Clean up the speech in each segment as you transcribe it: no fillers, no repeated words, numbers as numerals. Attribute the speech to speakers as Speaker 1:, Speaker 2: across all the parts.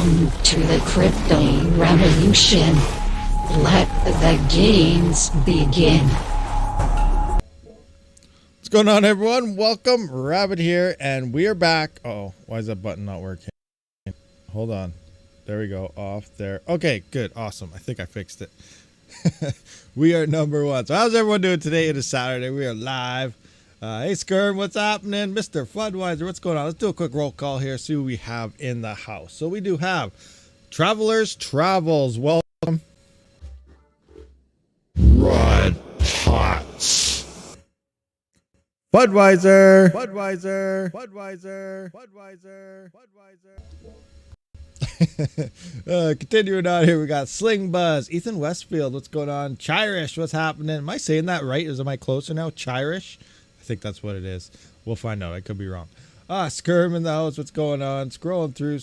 Speaker 1: Welcome to the crypto revolution. Let the games begin.
Speaker 2: What's going on, everyone? Welcome, Rabid here, and we are back. Oh, why is that button not working? Hold on. There we go. Off there. Okay, good. Awesome. I think I fixed it. We are number one. So how's everyone doing today? It is Saturday. We are live. Hey, Skirm, what's happening? Mr. Floodwiser, what's going on? Let's do a quick roll call here, see who we have in the house. So we do have Travelers Travels. Welcome.
Speaker 3: Red Pots.
Speaker 2: Floodwiser. Floodwiser. Floodwiser. Floodwiser. Floodwiser. Continuing on here, we got Sling Buzz, Ethan Westfield, what's going on? Chirish, what's happening? Am I saying that right? Am I closer now? Chirish? I think that's what it is. We'll find out. I could be wrong. Skirm in the house, what's going on? Scrolling through.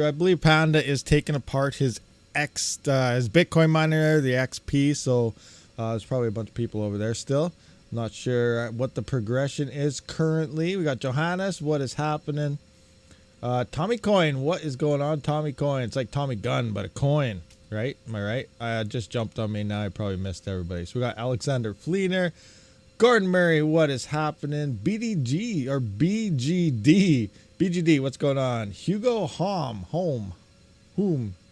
Speaker 2: I believe Panda is taking apart his his Bitcoin miner, the XP, so there's probably a bunch of people over there still. Not sure what the progression is currently. We got Johannes, what is happening? Tommy Coin, what is going on? Tommy Coin, it's like Tommy Gun, but a coin, right? Am I right? Just jumped on me now. I probably missed everybody. So we got Alexander Fleener, Gordon Murray, what is happening? BDG or BGD, what's going on? Hugo Whom,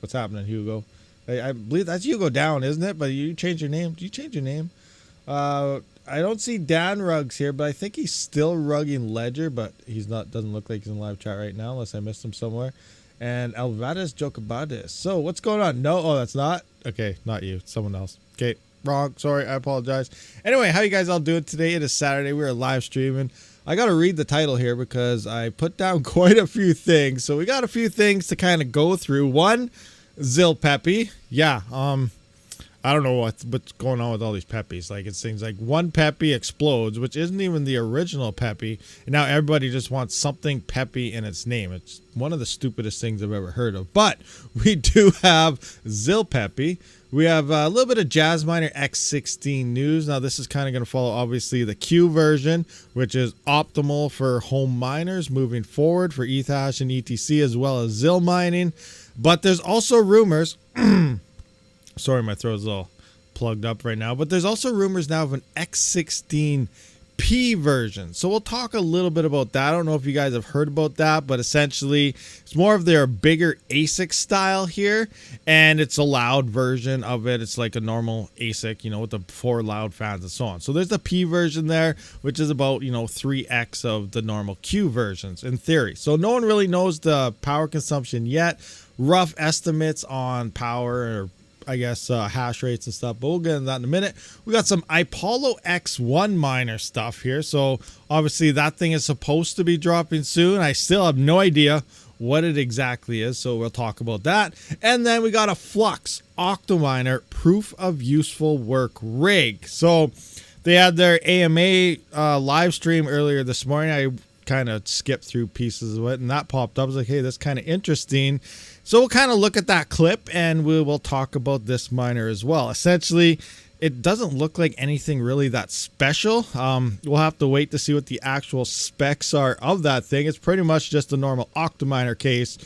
Speaker 2: what's happening, Hugo? I believe that's Hugo Down, isn't it? But you changed your name. Did you change your name? I don't see Dan Ruggs here, but I think he's still rugging Ledger, but he's not. Doesn't look like he's in live chat right now, unless I missed him somewhere. And Alvarez Jokabadis. So what's going on? No, oh, that's not. Okay, not you. It's someone else. Okay, wrong. Sorry, I apologize. Anyway, how you guys all doing today? It is Saturday. We are live streaming. I got to read the title here because I put down quite a few things. So we got a few things to kind of go through. One, ZILPEPE. Yeah, I don't know what's going on with all these Peppies. Like, it's things like one Peppy explodes, which isn't even the original Peppy. And now everybody just wants something Peppy in its name. It's one of the stupidest things I've ever heard of. But we do have ZILPEPE. We have a little bit of Jasminer X16 news. Now, this is kind of going to follow, obviously, the Q version, which is optimal for home miners moving forward for Ethash and ETC, as well as ZIL mining. But there's also rumors... Sorry, my throat's a little plugged up right now. But there's also rumors now of an X16P version. So we'll talk a little bit about that. I don't know if you guys have heard about that, but essentially it's more of their bigger ASIC style here. And it's a loud version of it. It's like a normal ASIC, you know, with the 4 loud fans and so on. So there's the P version there, which is about, 3x of the normal Q versions in theory. So no one really knows the power consumption yet. Rough estimates on power or I guess hash rates and stuff, but we'll get into that in a minute. We got some Ipollo X1 miner stuff here. So obviously that thing is supposed to be dropping soon. I still have no idea what it exactly is, so we'll talk about that. And then we got a FLUX Octominer proof of useful work rig. So they had their AMA live stream earlier this morning. I kind of skipped through pieces of it, and that popped up. I was like, hey, that's kind of interesting. So we'll kind of look at that clip, and we will talk about this miner as well. Essentially, it doesn't look like anything really that special. We'll have to wait to see what the actual specs are of that thing. It's pretty much just a normal Octominer case,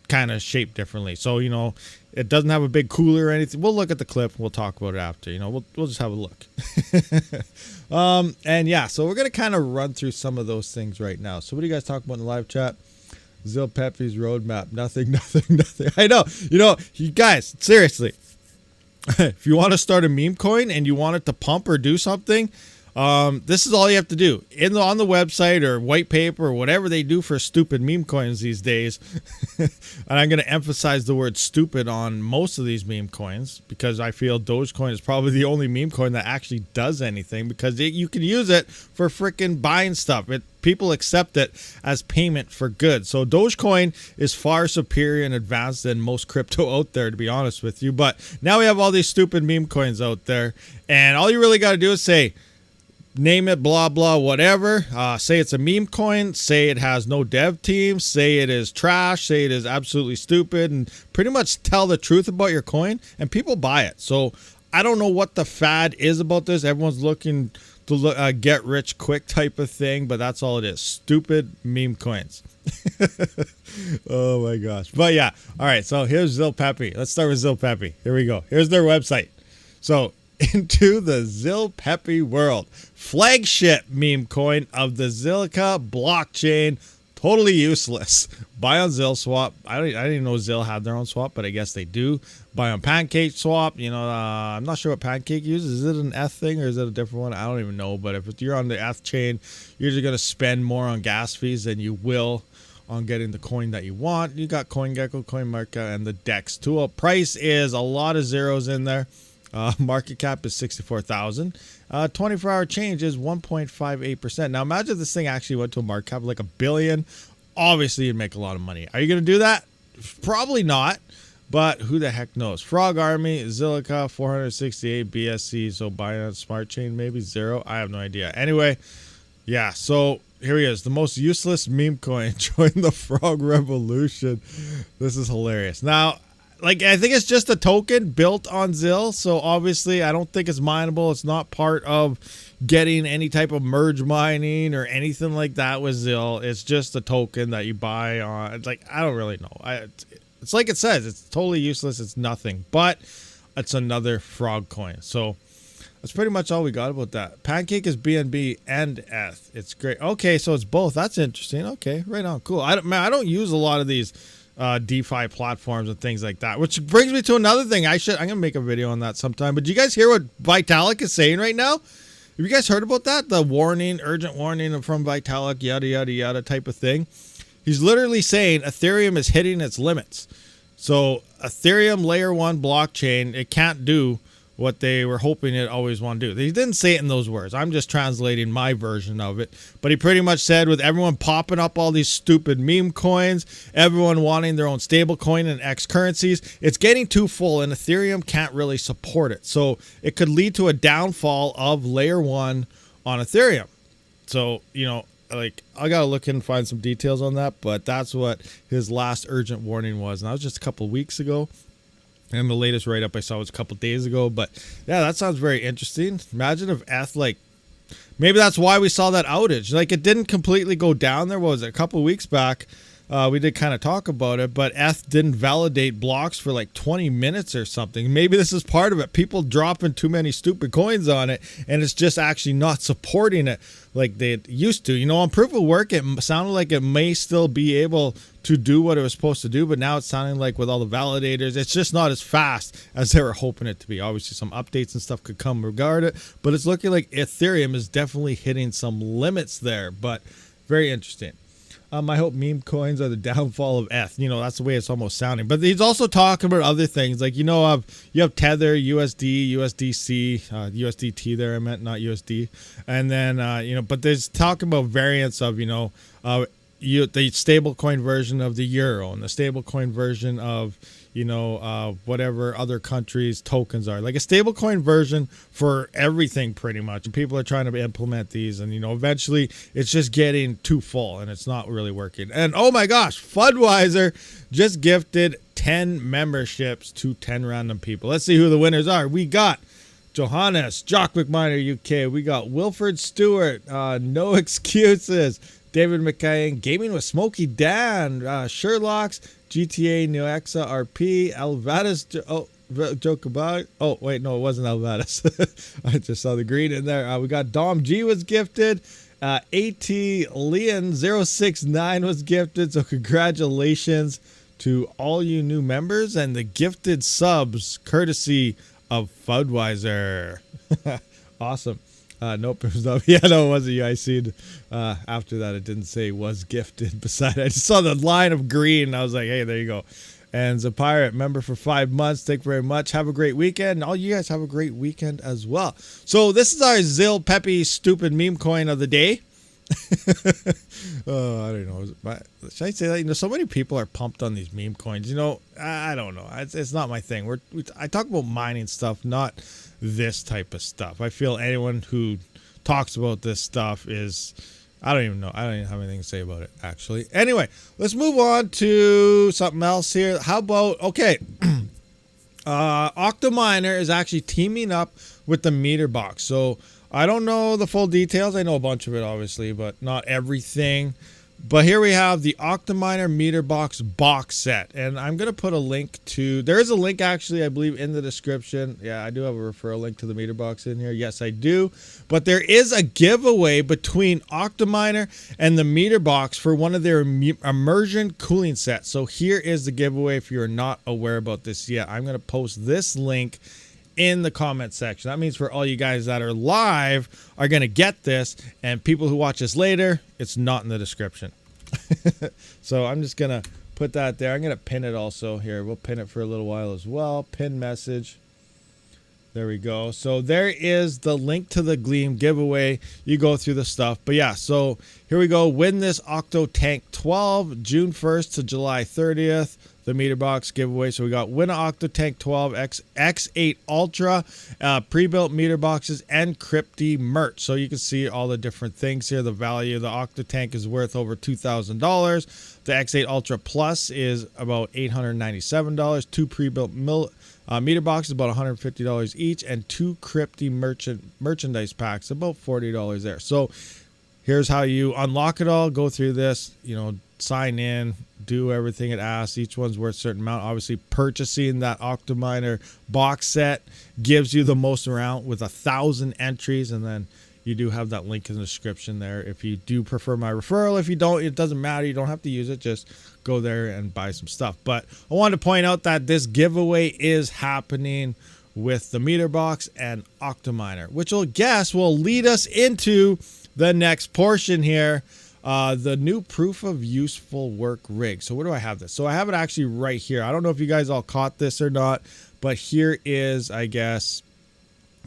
Speaker 2: kind of shaped differently. So, it doesn't have a big cooler or anything. We'll look at the clip. We'll talk about it after. We'll just have a look. And yeah, so we're going to kind of run through some of those things right now. So what do you guys talk about in the live chat? ZILPEPE's roadmap. Nothing. I know. You guys, seriously, if you want to start a meme coin and you want it to pump or do something, this is all you have to do on the website or white paper or whatever they do for stupid meme coins these days. And I'm going to emphasize the word stupid on most of these meme coins because I feel Dogecoin is probably the only meme coin that actually does anything because you can use it for freaking buying stuff. People accept it as payment for goods. So Dogecoin is far superior and advanced than most crypto out there, to be honest with you. But now we have all these stupid meme coins out there. And all you really got to do is say, name it blah blah whatever, say it's a meme coin, say it has no dev team, say it is trash, say it is absolutely stupid, and pretty much tell the truth about your coin, and people buy it. So I don't know what the fad is about this. Everyone's looking get rich quick type of thing, but that's all it is. Stupid meme coins. Oh my gosh. But yeah, all right, so here's ZILPEPE. Let's start with ZILPEPE. Here we go. Here's their website. So into the ZILPEPE world, flagship meme coin of the Zilliqa blockchain. Totally useless. Buy on ZilSwap. I didn't even know Zil had their own swap, but I guess they do. Buy on Pancake Swap. You know, I'm not sure what Pancake uses. Is it an ETH thing or is it a different one? I don't even know. But if you're on the ETH chain, you're just going to spend more on gas fees than you will on getting the coin that you want. You got CoinGecko, CoinMarket, and the DEX tool. Price is a lot of zeros in there. Market cap is 64,000. 24-hour change is 1.58%. Now imagine if this thing actually went to a market cap of like $1 billion. Obviously, you'd make a lot of money. Are you going to do that? Probably not. But who the heck knows? Frog Army, Zilliqa, 468 BSC. So Binance Smart Chain, maybe 0. I have no idea. Anyway, yeah. So here he is, the most useless meme coin. Join the Frog Revolution. This is hilarious. Now, like, I think it's just a token built on Zil, so obviously I don't think it's mineable. It's not part of getting any type of merge mining or anything like that with Zil. It's just a token that you buy on. It's like, I don't really know. It's like it says, it's totally useless. It's nothing, but it's another frog coin. So that's pretty much all we got about that. Pancake is BNB and ETH. It's great. Okay, so it's both. That's interesting. Okay, right on. Cool. I don't use a lot of these DeFi platforms and things like that, which brings me to another thing. I'm gonna make a video on that sometime. But do you guys hear what Vitalik is saying right now? Have you guys heard about that? The warning, urgent warning from Vitalik, yada yada yada type of thing. He's literally saying Ethereum is hitting its limits. So Ethereum layer 1 blockchain, it can't do what they were hoping it always want to do. He didn't say it in those words. I'm just translating my version of it. But he pretty much said, with everyone popping up all these stupid meme coins, everyone wanting their own stable coin and X currencies, it's getting too full and Ethereum can't really support it. So it could lead to a downfall of layer 1 on Ethereum. So, you know, like, I got to look in and find some details on that, but that's what his last urgent warning was. And that was just a couple of weeks ago. And the latest write-up I saw was a couple days ago. But yeah, that sounds very interesting. Imagine if ETH, like, maybe that's why we saw that outage. Like, it didn't completely go down there. What was it? A couple of weeks back, we did kind of talk about it. But ETH didn't validate blocks for like 20 minutes or something. Maybe this is part of it. People dropping too many stupid coins on it. And it's just actually not supporting it like they used to. You know, on proof of work, it sounded like it may still be able to do what it was supposed to do, but now it's sounding like with all the validators, it's just not as fast as they were hoping it to be. Obviously, some updates and stuff could come regarding it, but it's looking like Ethereum is definitely hitting some limits there, but very interesting. I hope meme coins are the downfall of ETH. You know, that's the way it's almost sounding. But he's also talking about other things. Like, you know, you have Tether, USD, USDC, USDT there, I meant, not USD. And then, you know, but there's talking about variants of, you know, the stable coin version of the euro and the stable coin version of, you know, whatever other countries' tokens are. Like a stable coin version for everything pretty much. And people are trying to implement these, and, you know, eventually it's just getting too full and it's not really working. And oh my gosh, Fundwiser just gifted 10 memberships to 10 random people. Let's see who the winners are. We got Johannes, Jock McMiner UK. We got Wilfred Stewart, No Excuses. David McKay, Gaming with Smokey Dan, Sherlock's, GTA Neoxa RP, Alvadas, joke about it. Oh, wait, no, it wasn't Alvadas. I just saw the green in there. We got Dom G was gifted. AT Leon 069 was gifted. So congratulations to all you new members and the gifted subs courtesy of Fundwiser. Awesome. Nope, it was not. Yeah, no, it wasn't you. I seen after that it didn't say was gifted beside it. I just saw the line of green and I was like, hey, there you go. And Zapirate, member for 5 months. Thank you very much. Have a great weekend. And all you guys have a great weekend as well. So this is our ZILPEPE stupid meme coin of the day. Oh, I don't know. Should I say that? You know, so many people are pumped on these meme coins. You know, I don't know. It's not my thing. I talk about mining stuff, not this type of stuff. I feel anyone who talks about this stuff is, I don't even know. I don't even have anything to say about it, actually. Anyway, let's move on to something else here. How about, okay, Octominer is actually teaming up with the Meter Box. So I don't know the full details. I know a bunch of it, obviously, but not everything. But here we have the Octominer meter box set, and I'm going to put a link to, there is a link actually, I believe, in the description. Yeah, I do have a referral link to the meter box in here. Yes, I do. But there is a giveaway between Octominer and the meter box for one of their immersion cooling sets. So here is the giveaway if you're not aware about this yet. I'm going to post this link in the comment section. That means for all you guys that are live are going to get this, and people who watch this later, it's not in the description. So I'm just going to put that there. I'm going to pin it also here. We'll pin it for a little while as well. Pin message. There we go. So there is the link to the Gleam giveaway. You go through the stuff. But yeah, so here we go. Win this Octo Tank 12, June 1st to July 30th. The meter box giveaway. So we got win an Octo Tank 12 X8 Ultra, pre-built meter boxes, and Crypty merch. So you can see all the different things here. The value of the Octo Tank is worth over $2,000. The X8 Ultra Plus is about $897. Two pre-built meter boxes about $150 each, and two Crypty merchandise packs about $40 there. So here's how you unlock it all. Go through this, you know, sign in, do everything it asks. Each one's worth a certain amount. Obviously, purchasing that Octominer box set gives you the most amount with 1,000 entries, and then you do have that link in the description there if you do prefer my referral. If you don't, it doesn't matter. You don't have to use it. Just go there and buy some stuff. But I wanted to point out that this giveaway is happening with the meter box and Octominer, which will lead us into the next portion here. The new proof of useful work rig. So where do I have this? So I have it actually right here. I don't know if you guys all caught this or not, but here is, I guess,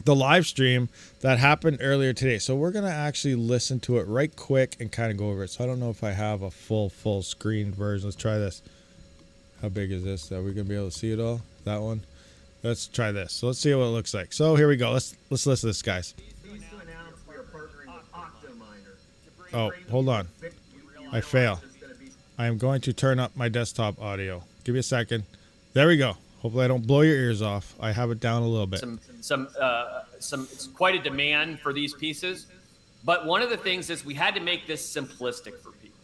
Speaker 2: the live stream that happened earlier today. So we're going to actually listen to it right quick and kind of go over it. So I don't know if I have a full screen version. Let's try this. How big is this? Are we going to be able to see it all? That one? Let's try this. So let's see what it looks like. So here we go. Let's listen to this, guys. Oh, hold on. I fail. I am going to turn up my desktop audio. Give me a second. There we go. Hopefully I don't blow your ears off. I have it down a little bit.
Speaker 4: It's quite a demand for these pieces, but one of the things is we had to make this simplistic for people.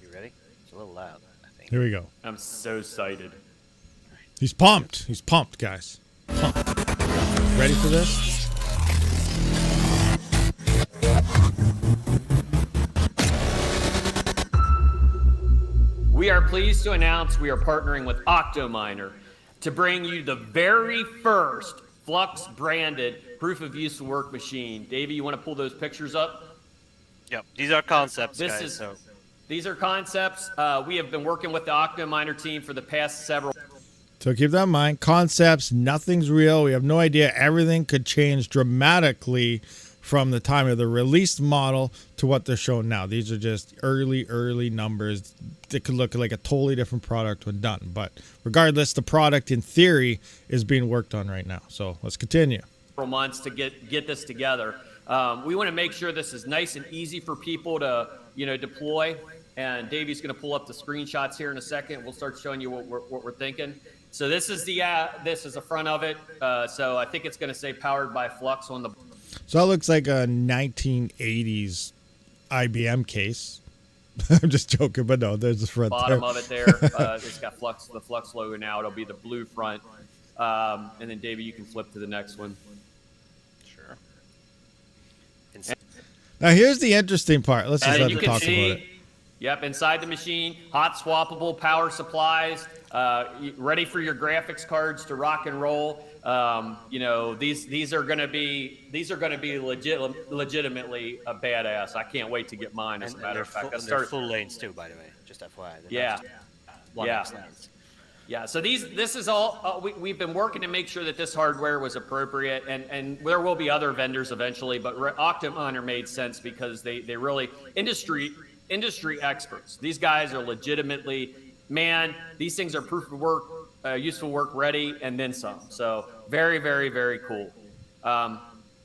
Speaker 5: You ready? It's a little loud, I think.
Speaker 2: Here we go.
Speaker 4: I'm so excited.
Speaker 2: He's pumped. He's pumped, guys. Pumped. Ready for this?
Speaker 4: We are pleased to announce we are partnering with Octominer to bring you the very first FLUX branded proof of useful work machine. Davey, you want to pull those pictures up?
Speaker 5: Yep, these are concepts, guys.
Speaker 4: These are concepts. We have been working with the Octominer team for the past several.
Speaker 2: So keep that in mind. Concepts, nothing's real. We have no idea. Everything could change dramatically from the time of the released model to what they're showing now. These are just early numbers. It could look like a totally different product when done. But regardless, the product in theory is being worked on right now. So let's continue.
Speaker 4: Several months to get this together. We want to make sure this is nice and easy for people to deploy. And Davey's going to pull up the screenshots here in a second. We'll start showing you what we're thinking. So this is the front of it. So I think it's going to say powered by FLUX on the.
Speaker 2: So that looks like a 1980s IBM case. I'm just joking, but no, there's the front
Speaker 4: bottom
Speaker 2: there.
Speaker 4: Of it there. It's got the FLUX logo now. It'll be the blue front. And then, Davey, you can flip to the next one.
Speaker 5: Sure.
Speaker 2: Now, here's the interesting part. Let's just
Speaker 4: you
Speaker 2: talk
Speaker 4: can
Speaker 2: about
Speaker 4: see,
Speaker 2: it.
Speaker 4: Yep, inside the machine, hot swappable power supplies, ready for your graphics cards to rock and roll. These are going to be legitimately a badass. I can't wait to get mine. As a matter of fact,
Speaker 5: they're full lanes too, by the way. Just FYI.
Speaker 4: Yeah.
Speaker 5: Lanes.
Speaker 4: Yeah. So this is all we've been working to make sure that this hardware was appropriate, and there will be other vendors eventually, but Octominer made sense because they really industry experts. These guys are legitimately, man, these things are proof of work, useful work ready, and then some. So very, very, very cool.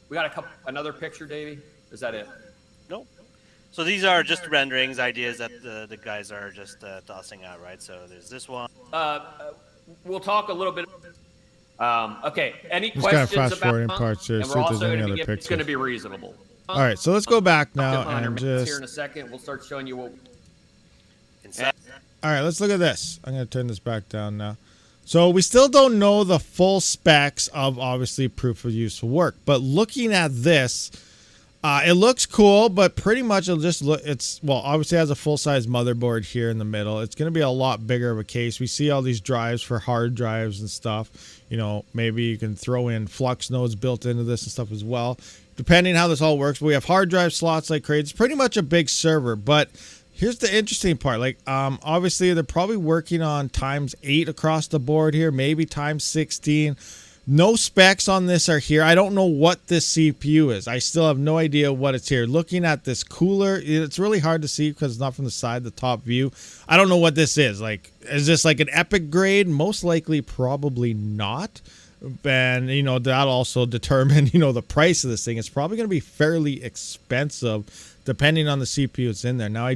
Speaker 4: We got another picture, Davey? Is that it?
Speaker 5: Nope. So these are just renderings, ideas that the guys are just tossing out, right? So there's this one.
Speaker 4: We'll talk a little bit. Okay. Any
Speaker 2: Just gotta
Speaker 4: questions
Speaker 2: fast forward in
Speaker 4: about?
Speaker 2: parts here,
Speaker 4: And
Speaker 2: see
Speaker 4: we're
Speaker 2: if
Speaker 4: also
Speaker 2: there's any
Speaker 4: going to
Speaker 2: other
Speaker 4: be it's going to
Speaker 2: pictures.
Speaker 4: be reasonable.
Speaker 2: All right, so let's go back now
Speaker 4: Octominer
Speaker 2: and
Speaker 4: minutes
Speaker 2: just.
Speaker 4: here in a second. We'll start showing you what.
Speaker 5: Inside.
Speaker 2: All right, let's look at this. I'm going to turn this back down now. So we still don't know the full specs of obviously proof of useful work, but looking at this, it looks cool, but pretty much it'll just look, well, obviously it has a full-size motherboard here in the middle. It's going to be a lot bigger of a case. We see all these drives for hard drives and stuff. You know, maybe you can throw in FLUX nodes built into this and stuff as well, depending how this all works. But we have hard drive slots like crazy. It's pretty much a big server, but here's the interesting part. Like, obviously they're probably working on ×8 across the board here, maybe ×16. No specs on this are here. I don't know what this CPU is. I still have no idea what it's here. Looking at this cooler, it's really hard to see because it's not from the side, the top view. I don't know what this is. Like, is this like an epic grade? Most likely, probably not. And, you know, that'll also determine, you know, the price of this thing. It's probably going to be fairly expensive depending on the CPU that's in there. Now, I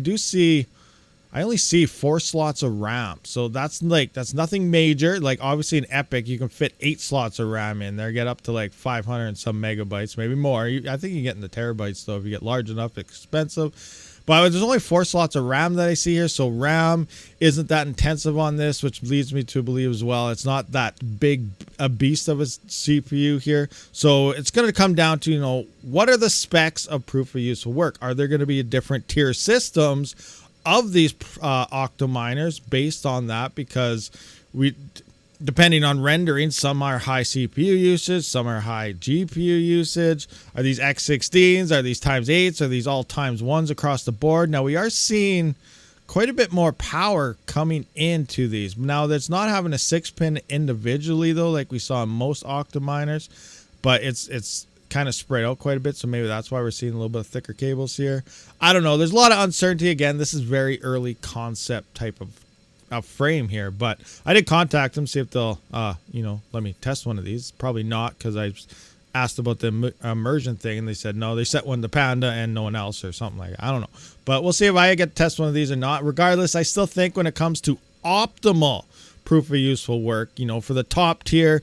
Speaker 2: only see 4 slots of RAM. So that's nothing major. Like, obviously in Epic, you can fit 8 slots of RAM in there, get up to like 500 and some megabytes, maybe more. I think you get in the terabytes though if you get large enough, expensive. But there's only 4 slots of RAM that I see here. So RAM isn't that intensive on this, which leads me to believe as well it's not that big a beast of a CPU here. So it's going to come down to, you know, what are the specs of proof of useful work? Are there going to be different tier systems of these Octominers based on that? Because depending on rendering, some are high CPU usage, some are high GPU usage. Are these X16s? Are these ×8s? Are these all ×1s across the board? Now we are seeing quite a bit more power coming into these. Now that's not having a 6-pin individually though, like we saw in most Octominers, but it's kind of spread out quite a bit, so maybe that's why we're seeing a little bit of thicker cables here. I don't know. There's a lot of uncertainty. Again, this is very early concept type of frame here, but I did contact them, see if they'll you know, let me test one of these. Probably not, because I asked about the immersion thing and they said no, they set one to Panda and no one else or something like that. I don't know, but we'll see if I get to test one of these or not. Regardless, I still think when it comes to optimal proof of useful work, you know, for the top tier,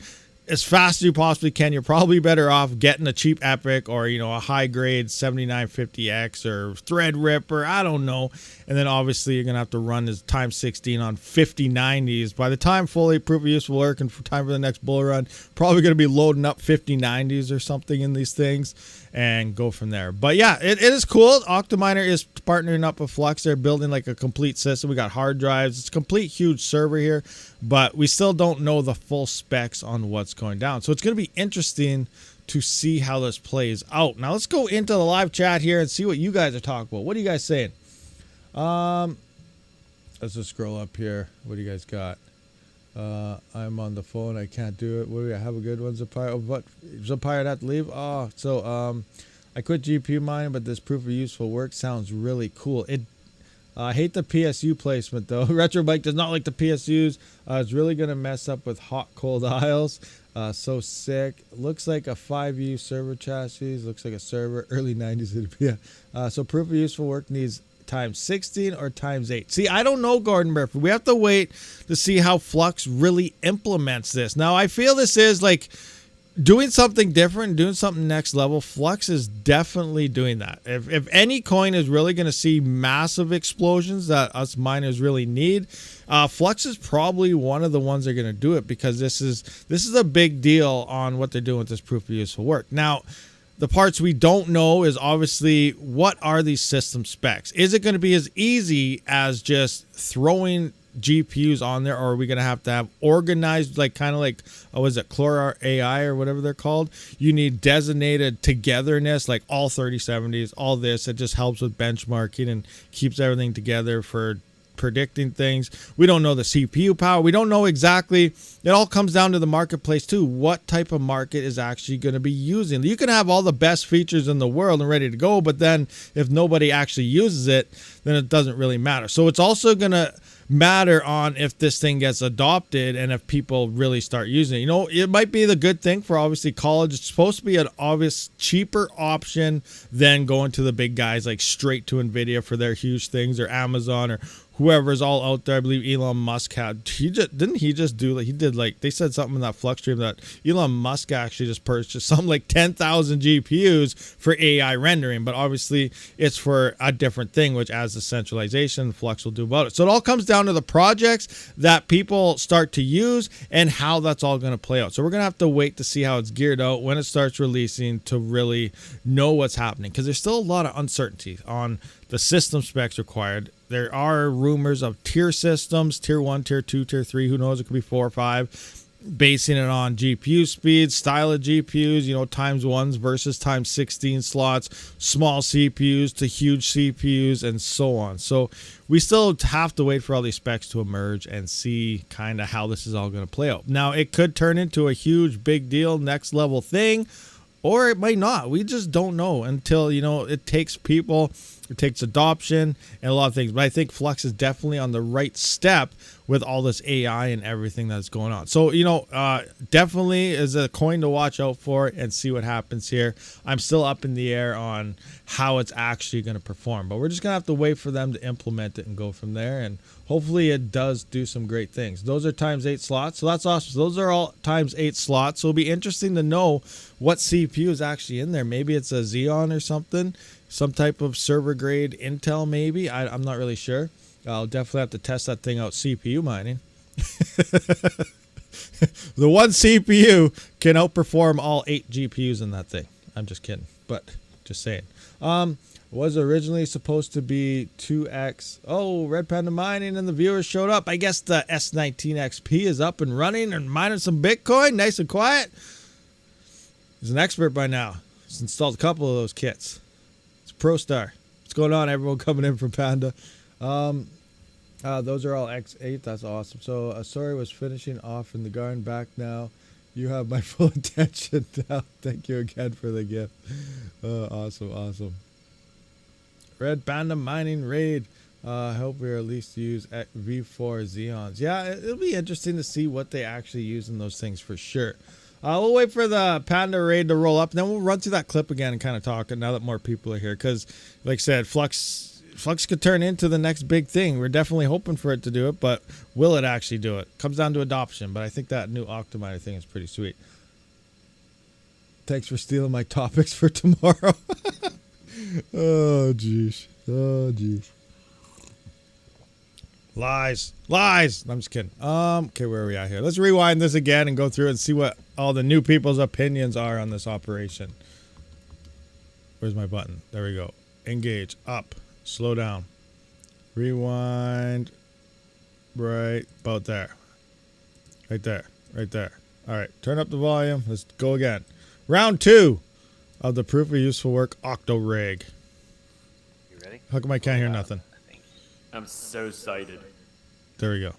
Speaker 2: as fast as you possibly can, you're probably better off getting a cheap Epic or, you know, a high grade 7950X or Threadripper, I don't know. And then obviously you're going to have to run this ×16 on 5090s. By the time fully proof of useful work and for time for the next bull run, probably going to be loading up 5090s or something in these things and go from there. But yeah, it is cool. Octominer is partnering up with FLUX. They're building like a complete system. We got hard drives. It's a complete huge server here, but we still don't know the full specs on what's going down. So it's going to be interesting to see how this plays out. Now let's go into the live chat here and see what you guys are talking about. What are you guys saying? Let's just scroll up here. What do you guys got? I'm on the phone. I can't do it. What do we have? A good one, Zapire? Oh, what? Zapire had to leave? Oh, so I quit GPU mining, but this proof of useful work sounds really cool. I hate the PSU placement though. Retro Bike does not like the PSUs. It's really gonna mess up with hot cold aisles. So sick. Looks like a 5U server chassis. Looks like a server. Early 90s. Yeah. So proof of useful work needs ×16 or ×8. See, I don't know, Gordon Murphy. We have to wait to see how FLUX really implements this. Now, I feel this is like doing something different, doing something next level. FLUX is definitely doing that. If any coin is really going to see massive explosions that us miners really need, FLUX is probably one of the ones that are going to do it, because this is a big deal on what they're doing with this proof of useful work. Now, the parts we don't know is obviously what are these system specs? Is it going to be as easy as just throwing GPUs on there, or are we going to have organized, like kind of like, was it Chlor AI or whatever they're called? You need designated togetherness, like all 3070s, all this. It just helps with benchmarking and keeps everything together for predicting things. We don't know the CPU power. We don't know exactly. It all comes down to the marketplace too. What type of market is actually going to be using? You can have all the best features in the world and ready to go, but then if nobody actually uses it, then it doesn't really matter. So it's also going to matter on if this thing gets adopted and if people really start using it. You know, it might be the good thing for obviously college. It's supposed to be an obvious cheaper option than going to the big guys like straight to Nvidia for their huge things, or Amazon, or whoever's all out there. I believe Elon Musk they said something in that Flux stream that Elon Musk actually just purchased something like 10,000 GPUs for AI rendering, but obviously it's for a different thing, which as the centralization, Flux will do about it. So it all comes down to the projects that people start to use and how that's all going to play out. So we're going to have to wait to see how it's geared out when it starts releasing to really know what's happening, because there's still a lot of uncertainty on the system specs required. There are rumors of tier systems, tier 1, tier 2, tier 3, who knows, it could be 4 or 5, basing it on GPU speed, style of GPUs, times 1s versus times 16 slots, small CPUs to huge CPUs, and so on. So we still have to wait for all these specs to emerge and see kind of how this is all going to play out. Now, it could turn into a huge, big deal, next level thing, or it might not. We just don't know until, it takes people, it takes adoption and a lot of things. But I think Flux is definitely on the right step with all this AI and everything that's going on. So, definitely is a coin to watch out for and see what happens here. I'm still up in the air on how it's actually going to perform, but we're just going to have to wait for them to implement it and go from there. And hopefully it does do some great things. Those are times 8 slots. So that's awesome. So those are all times 8 slots. So it'll be interesting to know what CPU is actually in there. Maybe it's a Xeon or something, some type of server grade Intel maybe. I'm not really sure. I'll definitely have to test that thing out, CPU mining. The one CPU can outperform all 8 GPUs in that thing. I'm just kidding, but just saying. Was originally supposed to be 2x. Oh, Red Panda Mining and the viewers showed up. I guess the S19 XP is up and running and mining some Bitcoin, nice and quiet. He's an expert by now. He's installed a couple of those kits. It's ProStar. What's going on, everyone coming in from Panda? Those are all X8. That's awesome. So, sorry, was finishing off in the garden. Back now. You have my full attention now. Thank you again for the gift. Awesome. Red Panda Mining Raid. I hope we at least use V4 Xeons. Yeah, it'll be interesting to see what they actually use in those things for sure. We'll wait for the Panda Raid to roll up, and then we'll run through that clip again and kind of talk now that more people are here. Because, like I said, Flux could turn into the next big thing. We're definitely hoping for it to do it, but will it actually do it? Comes down to adoption, but I think that new Octominer thing is pretty sweet. Thanks for stealing my topics for tomorrow. Oh, jeez. Lies. I'm just kidding. Okay, where are we at here? Let's rewind this again and go through and see what all the new people's opinions are on this operation. Where's my button? There we go. Engage. Up. Slow down. Rewind. Right about there. Right there. All right. Turn up the volume. Let's go again. Round 2 of the proof of useful work Octo Rig.
Speaker 5: You ready?
Speaker 2: How come I can't hear nothing?
Speaker 4: I'm so excited.
Speaker 2: There we go.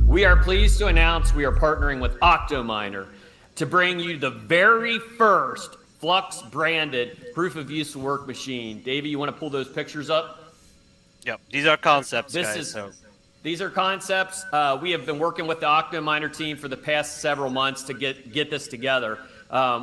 Speaker 4: We are pleased to announce we are partnering with Octominer to bring you the very first Flux branded proof of use work machine. Davey, you want to pull those pictures up?
Speaker 5: Yep, these are concepts, guys.
Speaker 4: These are concepts. We have been working with the Octominer team for the past several months to get this together.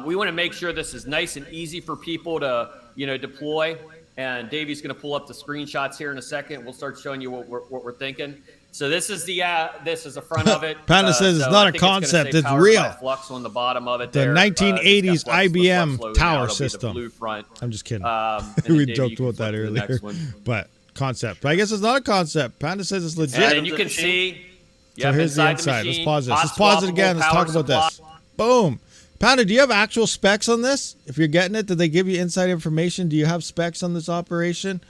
Speaker 4: We want to make sure this is nice and easy for people to deploy. And Davey's going to pull up the screenshots here in a second. We'll start showing you what we're thinking. So this is the front of it.
Speaker 2: Panda says it's not a concept; it's real.
Speaker 4: Flux on the bottom of it.
Speaker 2: The
Speaker 4: there.
Speaker 2: 1980s IBM tower
Speaker 4: now.
Speaker 2: system.
Speaker 4: Blue front.
Speaker 2: I'm just kidding.
Speaker 4: We
Speaker 2: joked about that earlier, but concept. But I guess it's not a concept. Panda says it's legit.
Speaker 4: And you can see.
Speaker 2: So here's the inside. Let's pause this. Let's pause it again. Let's talk about this. Boom. Panda, do you have actual specs on this? If you're getting it, did they give you inside information? Do you have specs on this operation?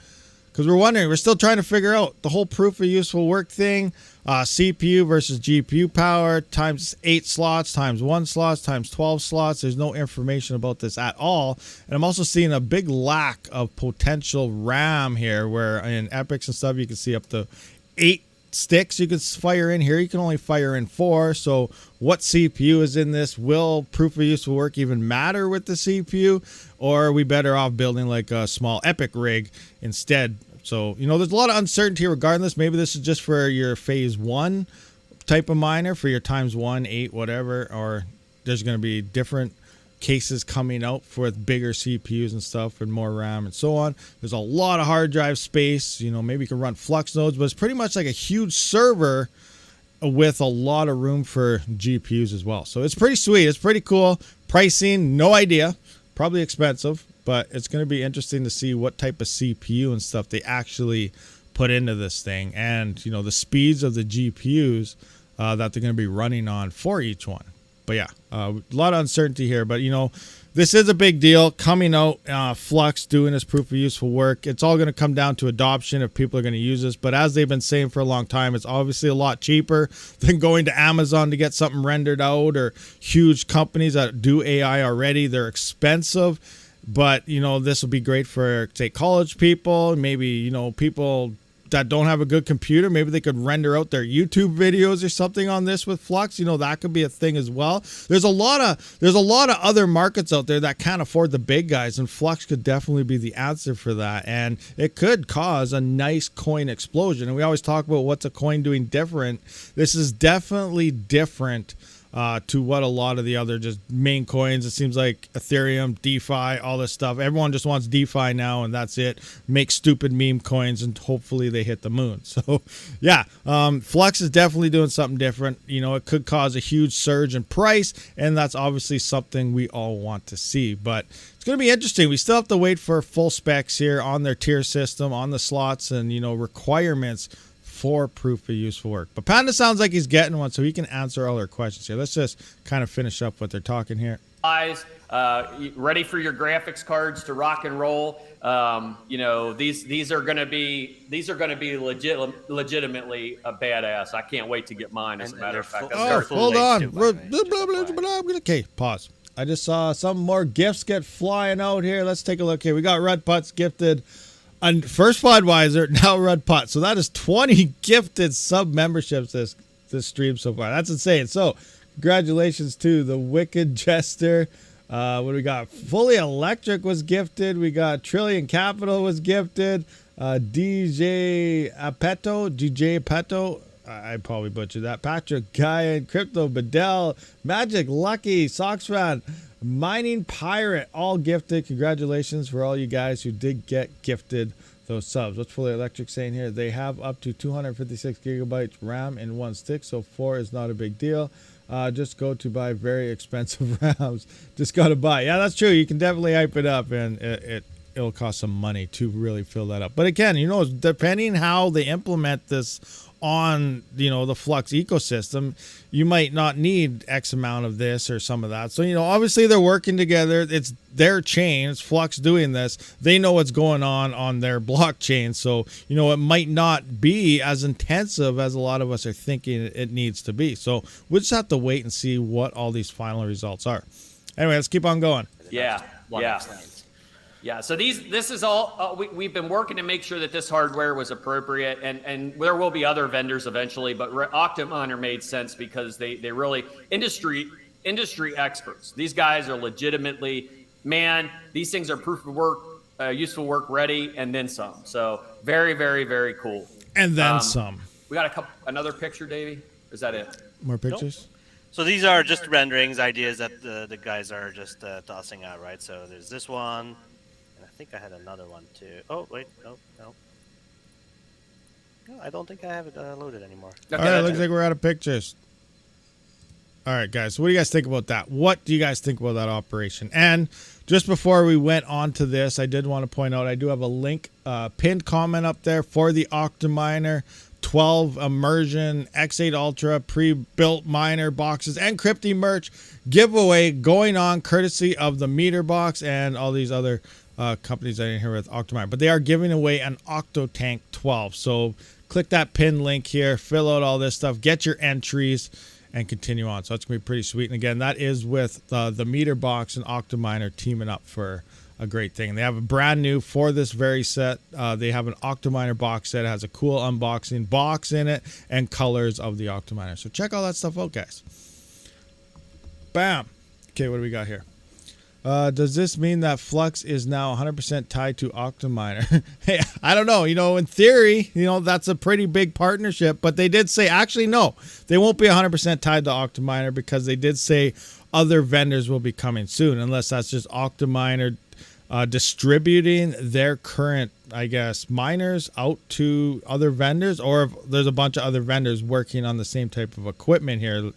Speaker 2: Because we're wondering, we're still trying to figure out the whole proof of useful work thing, CPU versus GPU power, times 8 slots, times 1 slots, times 12 slots. There's no information about this at all. And I'm also seeing a big lack of potential RAM here, where in Epics and stuff, you can see up to 8 sticks you can fire in. Here you can only fire in 4. So what CPU is in this? Will proof of useful work even matter with the CPU, or are we better off building like a small Epic rig instead? So there's a lot of uncertainty regardless. Maybe this is just for your phase 1 type of miner for your ×1, 8, whatever, or there's going to be different cases coming out for bigger CPUs and stuff and more RAM and so on. There's a lot of hard drive space. You know, maybe you can run FLUX nodes, but it's pretty much like a huge server with a lot of room for GPUs as well. So it's pretty sweet. It's pretty cool. Pricing, no idea. Probably expensive, but it's going to be interesting to see what type of CPU and stuff they actually put into this thing, and you know, the speeds of the GPUs that they're going to be running on for each one. But yeah, a lot of uncertainty here, but you know, this is a big deal coming out. FLUX doing this proof of useful work. It's all going to come down to adoption if people are going to use this. But as they've been saying for a long time, it's obviously a lot cheaper than going to Amazon to get something rendered out, or huge companies that do AI already. They're expensive, but you know, this will be great for, say, college people, maybe, you know, people that don't have a good computer. Maybe they could render out their YouTube videos or something on this with FLUX. You know, that could be a thing as well. There's a lot of other markets out there that can't afford the big guys, and FLUX could definitely be the answer for that. And it could cause a nice coin explosion. And we always talk about what's a coin doing different. This is definitely different to what a lot of the other just main coins. It seems like Ethereum, DeFi, all this stuff. Everyone just wants DeFi now, and that's it. Make stupid meme coins, and hopefully they hit the moon. So, yeah, FLUX is definitely doing something different. You know, it could cause a huge surge in price, and that's obviously something we all want to see. But it's going to be interesting. We still have to wait for full specs here on their tier system, on the slots, and, you know, requirements for proof of useful work. But Panda sounds like he's getting one, so he can answer all our questions here. Let's just kind of finish up what they're talking here.
Speaker 4: Ready for your graphics cards to rock and roll. You know, these are going to be legitimately a badass. I can't wait to get mine, as a matter of fact.
Speaker 2: Hold on. Okay, pause. I just saw some more gifts get flying out here. Let's take a look here. We got Red Putts gifted. And first Budweiser, now Red Putt. So that is 20 gifted sub memberships this stream so far. That's insane. So congratulations to the Wicked Jester. What do we got? Fully Electric was gifted. We got Trillion Capital was gifted. DJ Peto. I probably butchered that. Patrick Guy, Crypto Bedell, Magic Lucky, Soxfan, Mining Pirate, all gifted. Congratulations for all you guys who did get gifted those subs. What's Fully Electric saying here? They have up to 256 gigabytes RAM in one stick, so 4 is not a big deal. Just go to buy very expensive RAMs. Just got to buy. Yeah, that's true. You can definitely hype it up, and it'll cost some money to really fill that up. But again, you know, depending how they implement this on, you know, the FLUX ecosystem, you might not need X amount of this or some of that. So, you know, obviously they're working together. It's their chain. It's FLUX doing this. They know what's going on their blockchain. So, you know, it might not be as intensive as a lot of us are thinking it needs to be. So we'll just have to wait and see what all these final results are. Anyway, let's keep on going.
Speaker 4: Yeah. Yeah, so this is all, we've been working to make sure that this hardware was appropriate, and there will be other vendors eventually, but Octominer made sense because they really, industry experts. These guys are legitimately, man, these things are proof of work, useful work ready, and then some. So very, very, very cool.
Speaker 2: And then some.
Speaker 4: We got another picture, Davey? Is that it?
Speaker 2: More pictures?
Speaker 5: Nope. So these are just renderings, ideas that the guys are just tossing out, right? So there's this one. I think I had another one too. Oh, wait, no. No, I don't think I have it loaded anymore.
Speaker 2: Okay, all right, looks like we're out of pictures. All right, guys, so what do you guys think about that? What do you guys think about that operation? And just before we went on to this, I did want to point out I do have a link, pinned comment up there for the Octominer 12 immersion X8 Ultra pre-built miner boxes and Crypty merch giveaway going on courtesy of the Meter Box and all these other companies I didn't hear with Octominer, but they are giving away an Octotank 12. So click that pin link here, fill out all this stuff, get your entries, and continue on. So that's gonna be pretty sweet. And again, that is with the Meter Box and Octominer teaming up for a great thing. They have a brand new for this very set. They have an Octominer box set. It has a cool unboxing box in it and colors of the Octominer. So check all that stuff out, guys. Bam. Okay, what do we got here? Does this mean that FLUX is now 100% tied to Octominer? Hey, I don't know. You know, in theory, you know, that's a pretty big partnership. But they did say, actually, no, they won't be 100% tied to Octominer because they did say other vendors will be coming soon, unless that's just Octominer distributing their current, I guess, miners out to other vendors, or if there's a bunch of other vendors working on the same type of equipment here.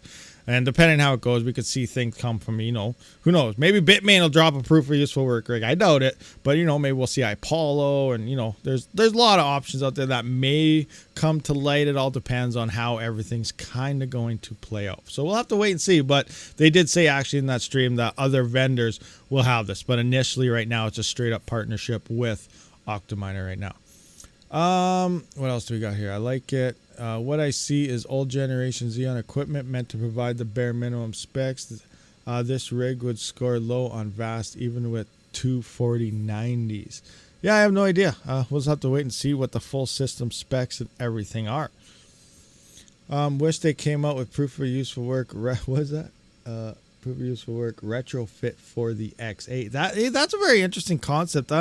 Speaker 2: And depending on how it goes, we could see things come from, you know, who knows? Maybe Bitmain will drop a proof of useful work rig. I doubt it, but you know, maybe we'll see Ipollo, and you know, there's a lot of options out there that may come to light. It all depends on how everything's kind of going to play out. So we'll have to wait and see. But they did say actually in that stream that other vendors will have this, but initially right now it's a straight up partnership with Octominer right now. What else do we got here? I like it. What I see is old generation Xeon equipment meant to provide the bare minimum specs. This rig would score low on VAST even with 24090s. Yeah, I have no idea. We'll just have to wait and see what the full system specs and everything are. Wish they came out with proof of useful work. What is that? Proof of useful work retrofit for the X8. That's a very interesting concept.